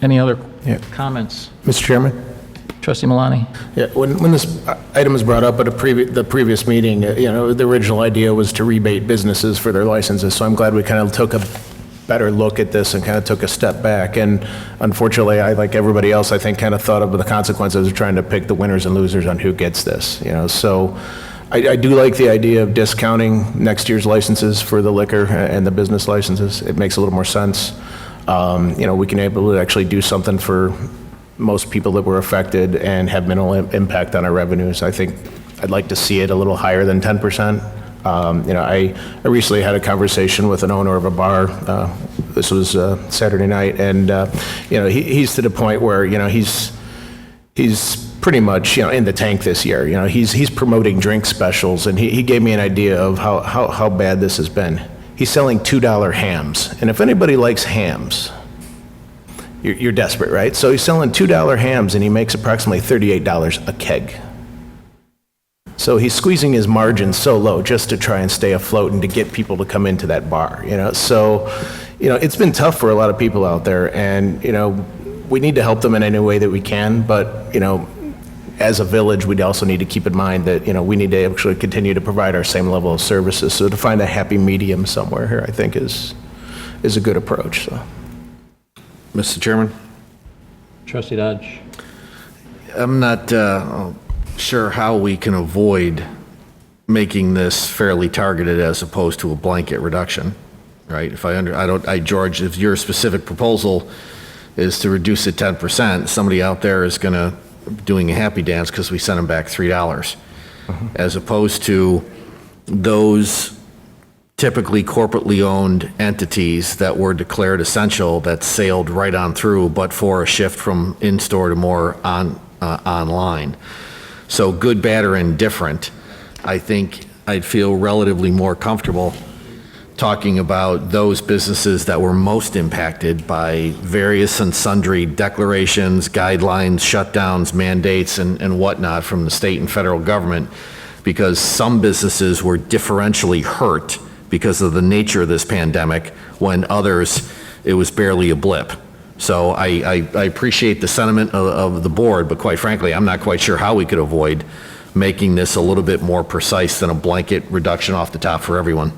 Any other Yeah. comments? Mr. Chairman? Trustee Malani? Yeah, when this item was brought up at the previous meeting, the original idea was to rebate businesses for their licenses, so I'm glad we kind of took a better look at this and kind of took a step back. And unfortunately, I, like everybody else, I think, kind of thought of the consequences of trying to pick the winners and losers on who gets this, So I do like the idea of discounting next year's licenses for the liquor and the business licenses. It makes a little more sense. We can able to actually do something for most people that were affected and have minimal impact on our revenues. I think I'd like to see it a little higher than 10%. I recently had a conversation with an owner of a bar. This was Saturday night, and he's to the point where he's pretty much in the tank this year. He's promoting drink specials, and he gave me an idea of how bad this has been. He's selling $2 hams, and if anybody likes hams, you're desperate, right? So he's selling $2 hams, and he makes approximately $38 a keg. So he's squeezing his margins so low just to try and stay afloat and to get people to come into that bar, So, it's been tough for a lot of people out there, and, we need to help them in any way that we can, but, as a village, we'd also need to keep in mind that, we need to actually continue to provide our same level of services. So to find a happy medium somewhere here, I think is a good approach, so. Mr. Chairman? Trustee Dodge? I'm not sure how we can avoid making this fairly targeted as opposed to a blanket reduction, right? George, if your specific proposal is to reduce it 10%, somebody out there is doing a happy dance because we sent them back $3, as opposed to those typically corporately owned entities that were declared essential that sailed right on through, but for a shift from in-store to more online. So good, bad, or indifferent, I think I'd feel relatively more comfortable talking about those businesses that were most impacted by various and sundry declarations, guidelines, shutdowns, mandates, and whatnot from the state and federal government, because some businesses were differentially hurt because of the nature of this pandemic, when others, it was barely a blip. So I appreciate the sentiment of the board, but quite frankly, I'm not quite sure how we could avoid making this a little bit more precise than a blanket reduction off the top for everyone.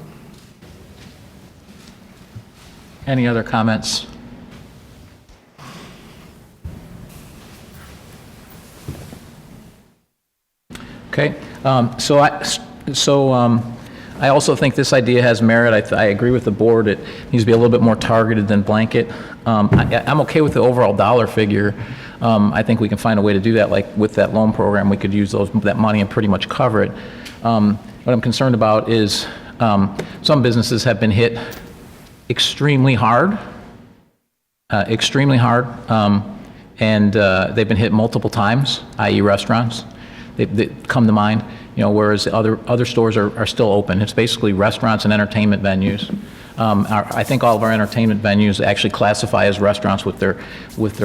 Any other comments? Okay, I also think this idea has merit. I agree with the board. It needs to be a little bit more targeted than blanket. I'm okay with the overall dollar figure. I think we can find a way to do that, like with that loan program, we could use that money and pretty much cover it. What I'm concerned about is some businesses have been hit extremely hard, and they've been hit multiple times, i.e. restaurants. that come to mind, whereas other stores are still open. It's basically restaurants and entertainment venues. I think all of our entertainment venues actually classify as restaurants with their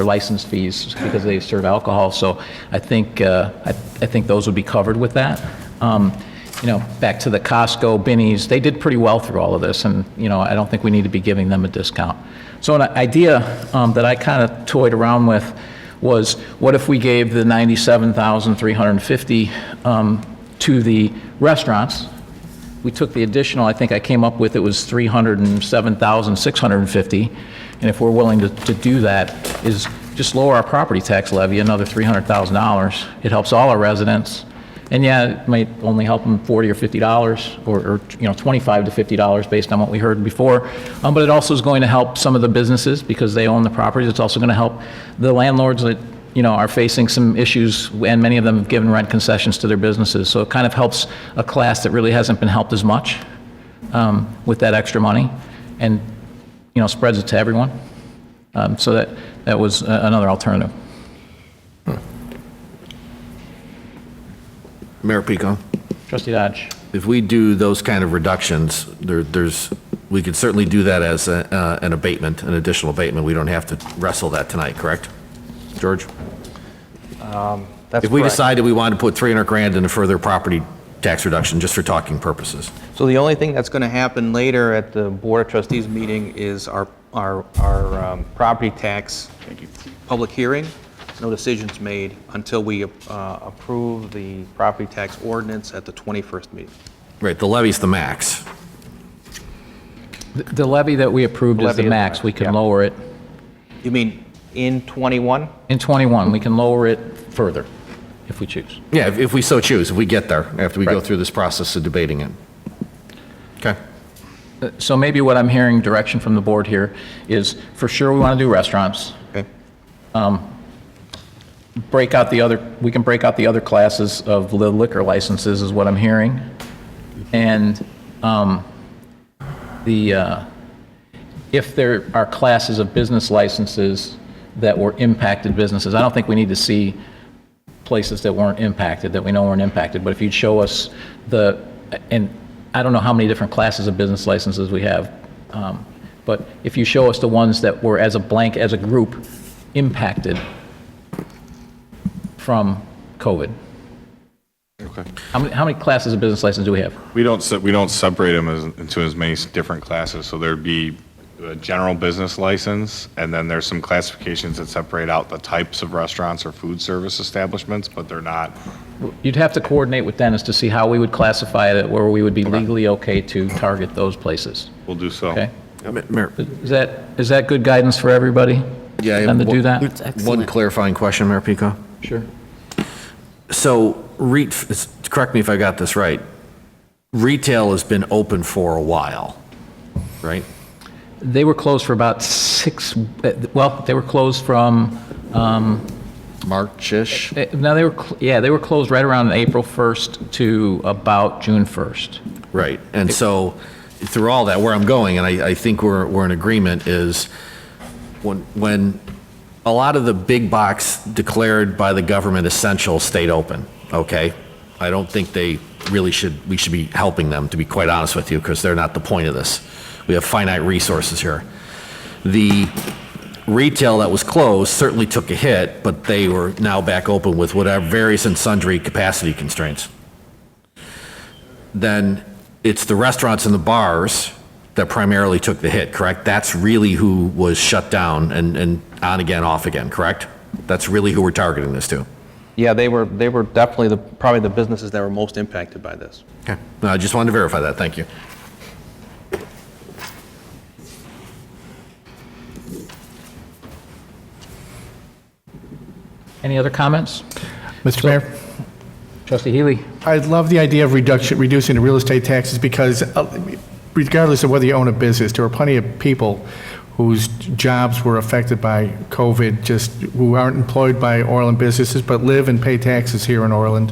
license fees because they serve alcohol. So I think those would be covered with that. Back to the Costco, Binny's, they did pretty well through all of this, and I don't think we need to be giving them a discount. So an idea that I kind of toyed around with was, what if we gave the $97,350 to the restaurants? We took the additional, I think I came up with, it was $307,650, and if we're willing to do that, is just lower our property tax levy another $300,000. It helps all our residents, and yeah, it might only help them $40 or $50, or $25 to $50 based on what we heard before, but it also is going to help some of the businesses because they own the properties. It's also going to help the landlords that are facing some issues, and many of them have given rent concessions to their businesses. So it kind of helps a class that really hasn't been helped as much with that extra money, and spreads it to everyone. So that was another alternative. Mayor Pico, Trustee Dodge. if we do those kind of reductions, we could certainly do that as an abatement, an additional abatement. We don't have to wrestle that tonight, correct? George? That's If we correct. decided we wanted to put 300 grand in a further property tax reduction, just for talking purposes. So the only thing that's going to happen later at the Board of Trustees meeting is our property tax public hearing. No decisions made until we approve the property tax ordinance at the 21st meeting. Right, the levy's the max. The levy that we approved is Levy the is the max. max, We can yeah. lower it. You mean in 21? In 21, we can lower it further if we choose. Yeah, if we so choose, if we get there, after we go Right. through this process of debating it. Okay. So maybe what I'm hearing direction from the board here is, for sure, we want to do restaurants. Okay. We can break out the other classes of the liquor licenses, is what I'm hearing. And if there are classes of business licenses that were impacted businesses, I don't think we need to see places that weren't impacted, that we know weren't impacted, but if you'd show us and I don't know how many different classes of business licenses we have, but if you show us the ones that were as a group, impacted from COVID. Okay. How many classes of business license do we have? We don't separate them into as many different classes. So there'd be a general business license, and then there's some classifications that separate out the types of restaurants or food service establishments, but they're not. You'd have to coordinate with Dennis to see how we would classify it, where we would be legally okay to target those places. We'll do so. Okay? Mayor, Is that good guidance for everybody? yeah, Them to do That's that? excellent. one clarifying question, Mayor Pico. Sure. So, correct me if I got this right, retail has been open for a while, right? They were closed for about they were closed from, March-ish? no, they were closed right around April 1st to about June 1st. Right, and so through all that, where I'm going, and I think we're in agreement, is when a lot of the big box declared by the government essential stayed open, okay? I don't think we should be helping them, to be quite honest with you, because they're not the point of this. We have finite resources here. The retail that was closed certainly took a hit, but they were now back open with whatever various and sundry capacity constraints. Then it's the restaurants and the bars that primarily took the hit, correct? That's really who was shut down and on again, off again, correct? That's really who we're targeting this to. Yeah, they were definitely probably the businesses that were most impacted by this. Okay. No, I just wanted to verify that. Thank you. Any other comments? Mr. Mayor? Trustee Healy? I love the idea of reducing the real estate taxes because regardless of whether you own a business, there are plenty of people whose jobs were affected by COVID, who aren't employed by Orland businesses, but live and pay taxes here in Orland.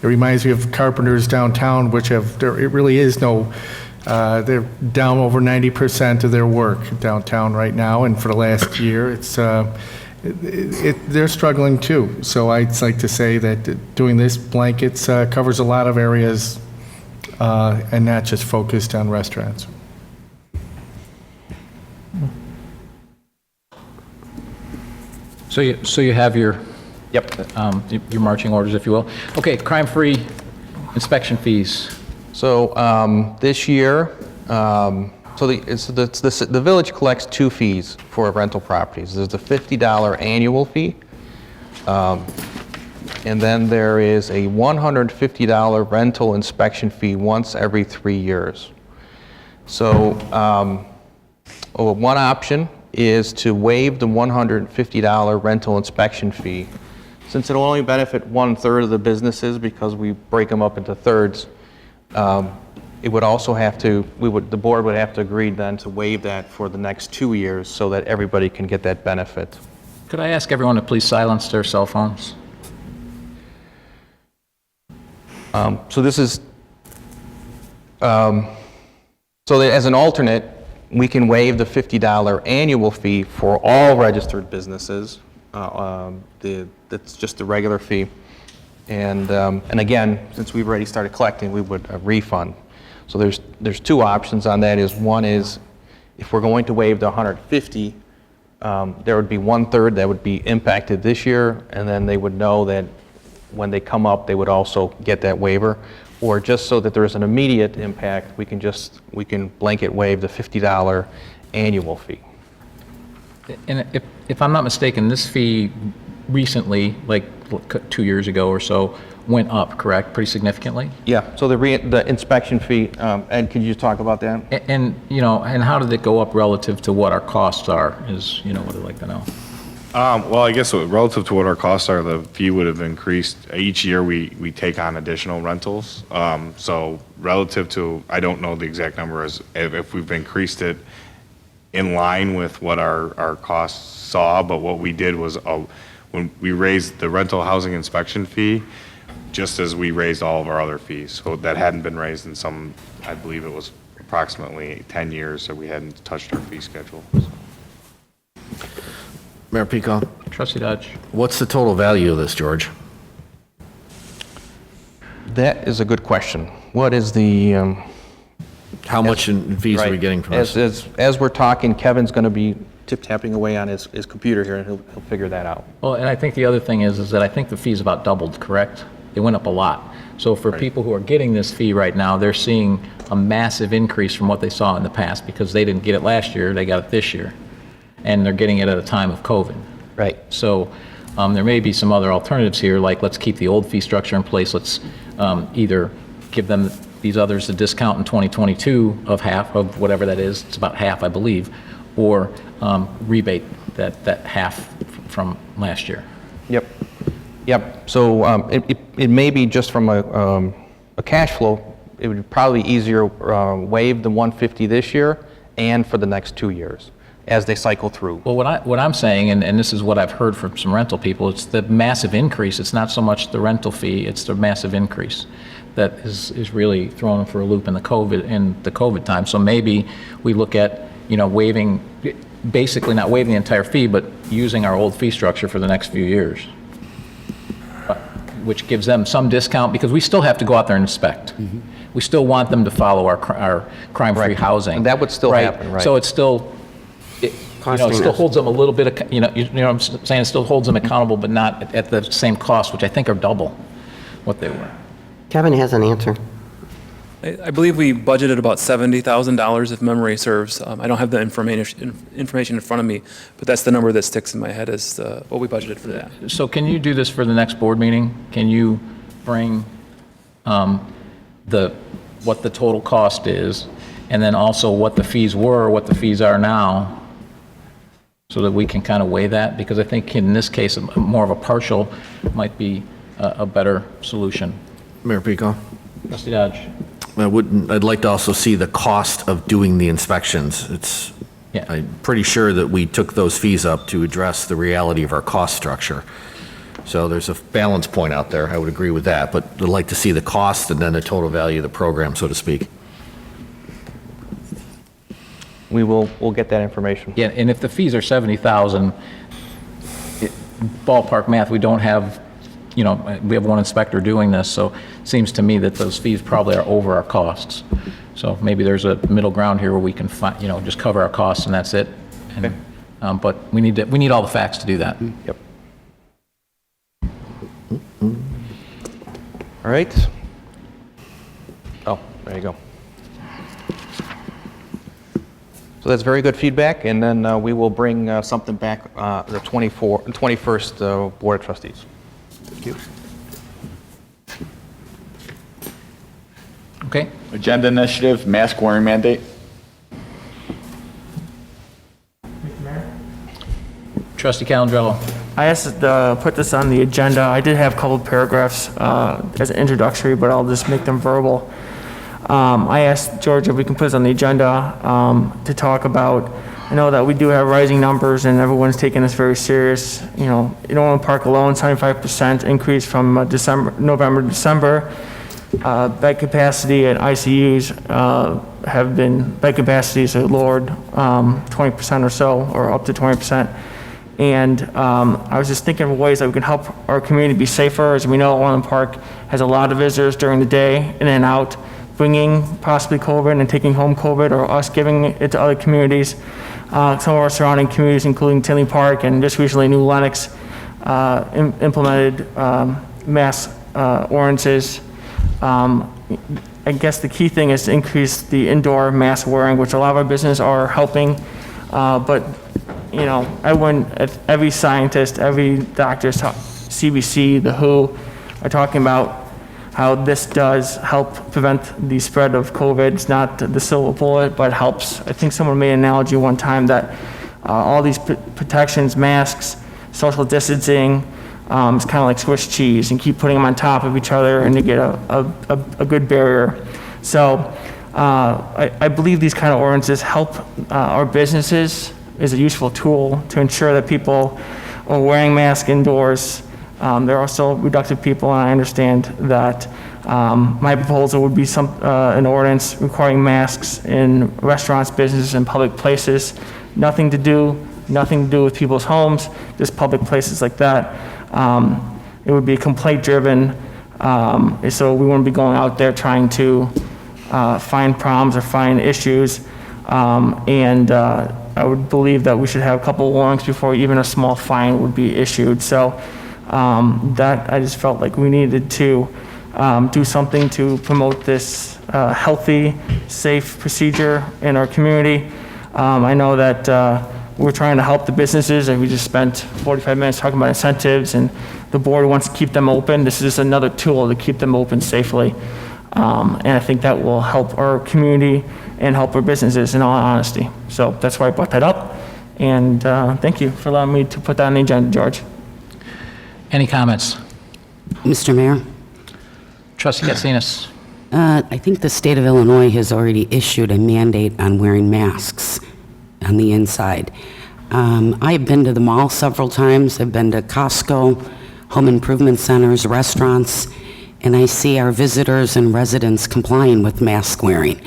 It reminds me of carpenters downtown, it really is they're down over 90% of their work downtown right now, and for the last year, they're struggling too. So I'd like to say that doing this blankets covers a lot of areas and not just focused on restaurants. So you have your your marching orders, if you will. Okay, crime-free inspection fees. So this year, the village collects two fees for rental properties. There's the $50 annual fee, and then there is a $150 rental inspection fee once every 3 years. So one option is to waive the $150 rental inspection fee. Since it'll only benefit 1/3 of the businesses because we break them up into thirds, it would also have to, the board would have to agree then to waive that for the next 2 years so that everybody can get that benefit. Could I ask everyone to please silence their cell phones? So this is, so that as an alternate, we can waive the $50 annual fee for all registered businesses. That's just the regular fee. And again, since we've already started collecting, we would refund. So there's two options on that. One is if we're going to waive the $150, there would be 1/3 that would be impacted this year, and then they would know that when they come up, they would also get that waiver. Or just so that there's an immediate impact, we can blanket waive the $50 annual fee. And if I'm not mistaken, this fee recently, like 2 years ago or so, went up, correct? Pretty significantly? Yeah, so the inspection fee, Ed, could you just talk about that? And how did it go up relative to what our costs are, is, what I'd like to know. Well, I guess relative to what our costs are, the fee would have increased. Each year we take on additional rentals. So relative to, I don't know the exact number, as if we've increased it in line with what our costs saw, but what we did was when we raised the rental housing inspection fee, just as we raised all of our other fees. So that hadn't been raised in some, I believe it was approximately 10 years, so we hadn't touched our fee schedule. So. Mayor Pico, Trustee Dodge. what's the total value of this, George? That is a good question. What is the... How much in fees are we getting from this? As we're talking, Kevin's going to be tip-tapping away on his computer here, and he'll figure that out. Well, and I think the other thing is that I think the fees about doubled, correct? They went up a lot. So for people who are getting this fee right now, they're seeing a massive increase from what they saw in the past because they didn't get it last year, they got it this year. And they're getting it at a time of COVID. Right. So there may be some other alternatives here, like let's keep the old fee structure in place. Let's either give them these others a discount in 2022 of half of whatever that is. It's about half, I believe, or rebate that half from last year. Yep. So it may be just from a cash flow, it would probably be easier waive the $150 this year and for the next 2 years as they cycle through. Well, what I'm saying, and this is what I've heard from some rental people, it's the massive increase. It's not so much the rental fee, it's the massive increase that is really throwing them for a loop in the COVID time. So maybe we look at, waiving, basically not waiving the entire fee, but using our old fee structure for the next few years, which gives them some discount because we still have to go out there and inspect. Mm-hmm. We still want them to follow our crime-free housing. And that would still happen, right? So it's still, it still holds them a little bit of, you know what I'm saying? It still holds them accountable, but not at the same cost, which I think are double what they were. Kevin has an answer. I believe we budgeted about $70,000 if memory serves. I don't have the information in front of me, but that's the number that sticks in my head as what we budgeted for that. So can you do this for the next board meeting? Can you bring what the total cost is, and then also what the fees were, what the fees are now, so that we can kind of weigh that? Because I think in this case, more of a partial might be a better solution. Mayor Pico? Trustee Dodge. I'd like to also see the cost of doing the inspections. I'm pretty sure that we took those fees up to address the reality of our cost structure. So there's a balance point out there. I would agree with that, but I'd like to see the cost and then the total value of the program, so to speak. We'll get that information. Yeah, and if the fees are $70,000, ballpark math, we don't have, we have one inspector doing this, so it seems to me that those fees probably are over our costs. So maybe there's a middle ground here where we can find, just cover our costs and that's it. And, but we need all the facts to do that. Yep. All right. Oh, there you go. So that's very good feedback, and then we will bring something back the 21st Board of Trustees. Thank you. Okay? Agenda initiative, mask wearing mandate. Trustee Calandrello. I asked to put this on the agenda. I did have a couple of paragraphs as an introductory, but I'll just make them verbal. I asked George if we can put this on the agenda to talk about, I know that we do have rising numbers and everyone's taking this very serious. In Orland Park alone, 75% increase from November to December. Bed capacity at ICUs bed capacities have lowered 20% or so, or up to 20%. And I was just thinking of ways that we can help our community be safer. As we know, Orland Park has a lot of visitors during the day, in and out, bringing possibly COVID and taking home COVID, or us giving it to other communities. Some of our surrounding communities, including Tinley Park and just recently New Lenox, implemented mask ordinances. I guess the key thing is to increase the indoor mask wearing, which a lot of our businesses are helping, but every scientist, every doctor, CBC, the WHO, are talking about how this does help prevent the spread of COVID. It's not the silver bullet, but it helps. I think someone made an analogy one time that all these protections, masks, social distancing, it's kind of like Swiss cheese, and keep putting them on top of each other and you get a good barrier. So I believe these kind of ordinances help our businesses, is a useful tool to ensure that people are wearing masks indoors. There are still reductive people, and I understand that my proposal would be an ordinance requiring masks in restaurants, businesses, and public places. Nothing to do with people's homes, just public places like that. It would be complaint-driven, so we wouldn't be going out there trying to find problems or find issues. I would believe that we should have a couple of warnings before even a small fine would be issued. So that I just felt like we needed to do something to promote this healthy, safe procedure in our community. I know that we're trying to help the businesses, and we just spent 45 minutes talking about incentives, and the board wants to keep them open. This is just another tool to keep them open safely. And I think that will help our community and help our businesses, in all honesty. So that's why I brought that up. And thank you for allowing me to put that on the agenda, George. Any comments? Mr. Mayor? Trustee Katsinas. I think the state of Illinois has already issued a mandate on wearing masks on the inside. I've been to the mall several times. I've been to Costco, home improvement centers, restaurants, and I see our visitors and residents complying with mask wearing,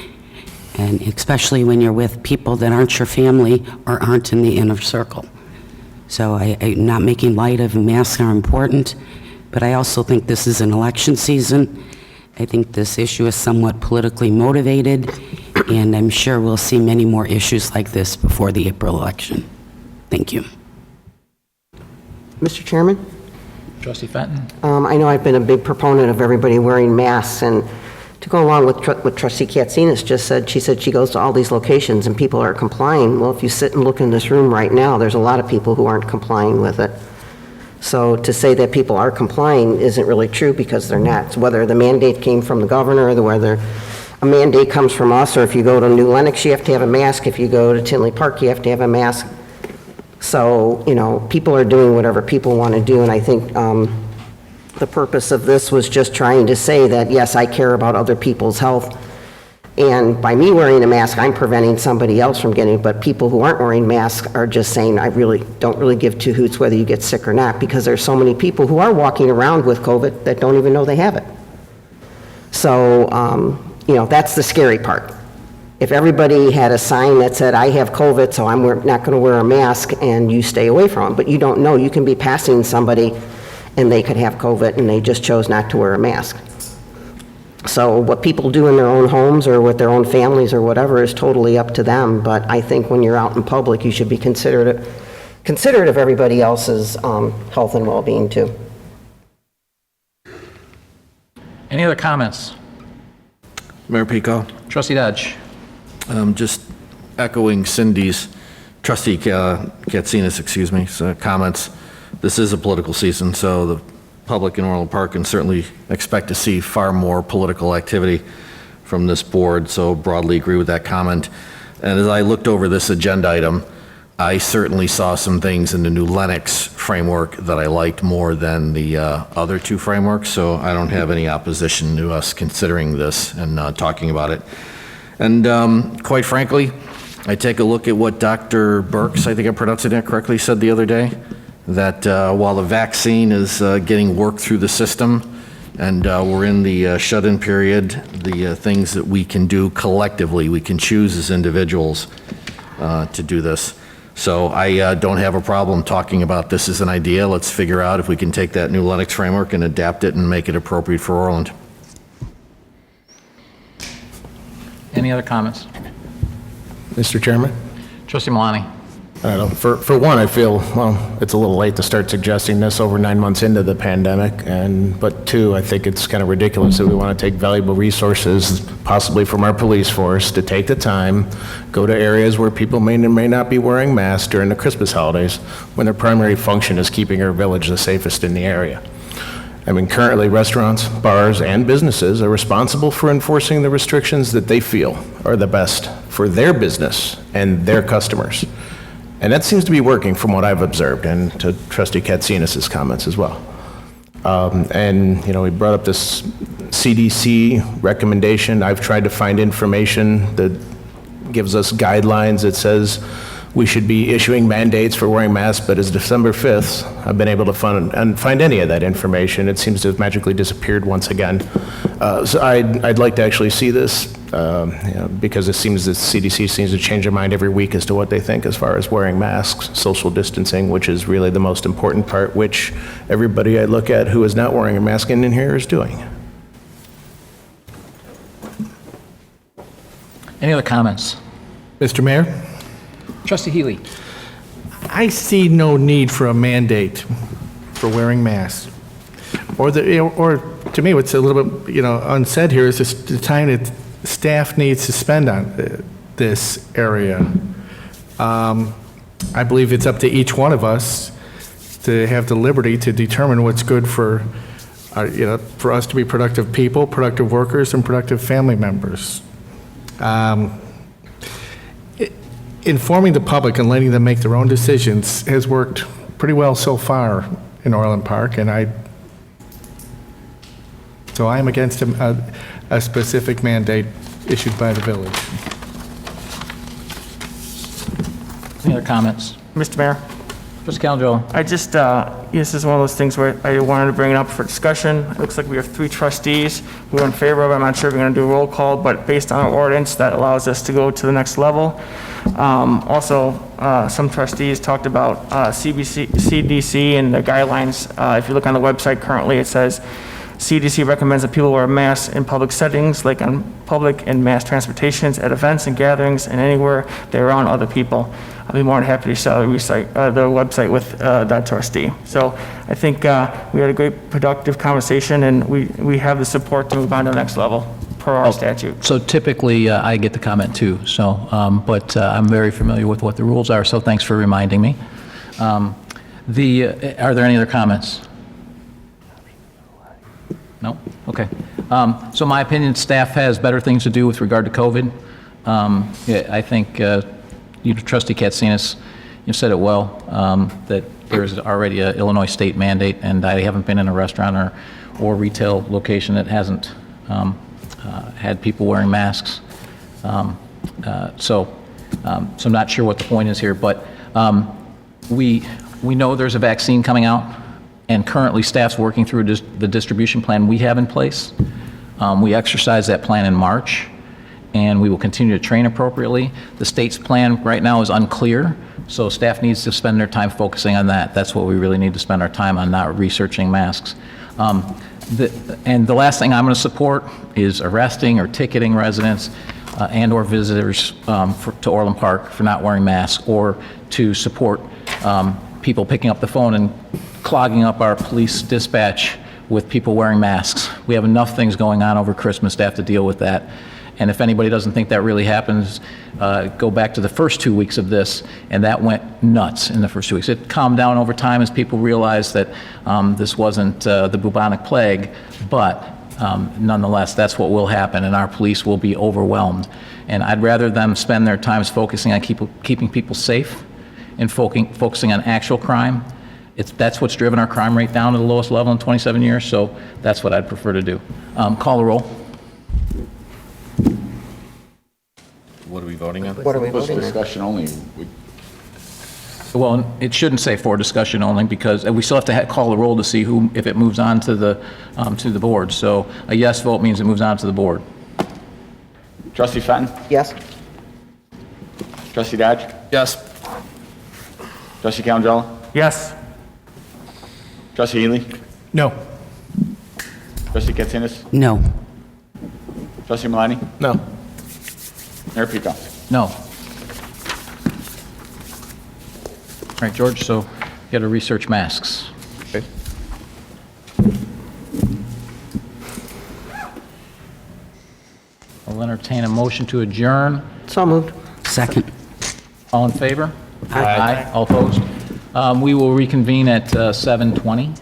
and especially when you're with people that aren't your family or aren't in the inner circle. So I'm not making light of masks are important, but I also think this is an election season. I think this issue is somewhat politically motivated, and I'm sure we'll see many more issues like this before the April election. Thank you. Mr. Chairman? Trustee Fenton. I know I've been a big proponent of everybody wearing masks, and to go along with what Trustee Katsinas just said, she said she goes to all these locations and people are complying. Well, if you sit and look in this room right now, there's a lot of people who aren't complying with it. So to say that people are complying isn't really true, because they're not. So whether the mandate came from the governor, or whether a mandate comes from us, or if you go to New Lenox, you have to have a mask. If you go to Tinley Park, you have to have a mask. So, people are doing whatever people want to do, and I think the purpose of this was just trying to say that, yes, I care about other people's health, and by me wearing a mask, I'm preventing somebody else from getting it, but people who aren't wearing masks are just saying, I don't really give two hoots whether you get sick or not, because there's so many people who are walking around with COVID that don't even know they have it. So, that's the scary part. If everybody had a sign that said, I have COVID, so I'm not going to wear a mask, and you stay away from it, but you don't know, you can be passing somebody and they could have COVID and they just chose not to wear a mask. So what people do in their own homes or with their own families or whatever is totally up to them, but I think when you're out in public, you should be considerate of everybody else's health and well-being too. Any other comments? Mayor Pico? Trustee Dodge? Just echoing Trustee Katsinas, comments. This is a political season, so the public in Orland Park can certainly expect to see far more political activity from this board, so broadly agree with that comment. And as I looked over this agenda item, I certainly saw some things in the new Lennox framework that I liked more than the other two frameworks, so I don't have any opposition to us considering this and talking about it. And quite frankly, I take a look at what Dr. Birx, I think I'm pronouncing that correctly, said the other day, that while the vaccine is getting worked through the system and we're in the shut-in period, the things that we can do collectively, we can choose as individuals to do this. So I don't have a problem talking about this as an idea. Let's figure out if we can take that new Lennox framework and adapt it and make it appropriate for Orland. Any other comments? Mr. Chairman? Trustee Malani? I don't know. For one, I feel, well, it's a little late to start suggesting this over 9 months into the pandemic. But two, I think it's kind of ridiculous that we want to take valuable resources, possibly from our police force, to take the time, go to areas where people may or may not be wearing masks during the Christmas holidays, when their primary function is keeping our village the safest in the area. I mean, currently restaurants, bars, and businesses are responsible for enforcing the restrictions that they feel are the best for their business and their customers. And that seems to be working from what I've observed, and to Trustee Katsinas' comments as well. And, you know, we brought up this CDC recommendation. I've tried to find information that gives us guidelines that says we should be issuing mandates for wearing masks, but as December 5th, I've been able to find any of that information. It seems to have magically disappeared once again. So I'd like to actually see this, you know, because it seems that CDC seems to change their mind every week as to what they think as far as wearing masks, social distancing, which is really the most important part, which everybody I look at who is not wearing a mask in here is doing. Any other comments? Mr. Mayor? Trustee Healy? I see no need for a mandate for wearing masks. Or to me, what's a little bit, you know, unsaid here is just the time that staff needs to spend on this area. I believe it's up to each one of us to have the liberty to determine what's good for, you know, for us to be productive people, productive workers, and productive family members. Informing the public and letting them make their own decisions has worked pretty well so far in Orland Park, and so I am against a specific mandate issued by the village. Any other comments? Mr. Mayor? Trustee Calangelo? I just, this is one of those things where I wanted to bring it up for discussion. It looks like we have 3 trustees who are in favor of it. I'm not sure if we're going to do a roll call, but based on our ordinance, that allows us to go to the next level. Also, some trustees talked about CDC and the guidelines. If you look on the website currently, it says CDC recommends that people wear masks in public settings, like on public and mass transportations, at events and gatherings, and anywhere they're around other people. I'll be more than happy to share the website with that trustee. So I think we had a great productive conversation, and we have the support to move on to the next level per our statute. So typically, I get the comment too, so, but I'm very familiar with what the rules are, so thanks for reminding me. Are there any other comments? No? Okay. So my opinion, staff has better things to do with regard to COVID. Yeah, I think you, Trustee Katsinas, you said it well, that there's already an Illinois state mandate, and I haven't been in a restaurant or retail location that hasn't had people wearing masks. So I'm not sure what the point is here, but we know there's a vaccine coming out, and currently staff's working through the distribution plan we have in place. We exercised that plan in March, and we will continue to train appropriately. The state's plan right now is unclear, so staff needs to spend their time focusing on that. That's what we really need to spend our time on, not researching masks. And the last thing I'm going to support is arresting or ticketing residents and/or visitors to Orland Park for not wearing masks, or to support people picking up the phone and clogging up our police dispatch with people wearing masks. We have enough things going on over Christmas to have to deal with that. And if anybody doesn't think that really happens, go back to the first 2 weeks of this, and that went nuts in the first 2 weeks. It calmed down over time as people realized that this wasn't the bubonic plague, but nonetheless, that's what will happen, and our police will be overwhelmed. And I'd rather them spend their time focusing on keeping people safe and focusing on actual crime. That's what's driven our crime rate down to the lowest level in 27 years, so that's what I'd prefer to do. Call the roll. What are we voting on? What are we This voting on? discussion only. Well, it shouldn't say for discussion only, because we still have to call the roll to see if it moves on to the board. So a yes vote means it moves on to the board. Trustee Fenton? Yes? Trustee Dodge? Yes. Trustee Calangelo? Yes. Trustee Healy? No. Trustee Katsinas? No. Trustee Malani? No. Mayor Pico? No. All right, George, so you got to research masks. Okay. I'll entertain a motion to adjourn. So moved. Second. All in favor? Aye. All opposed? We will reconvene at 7:20.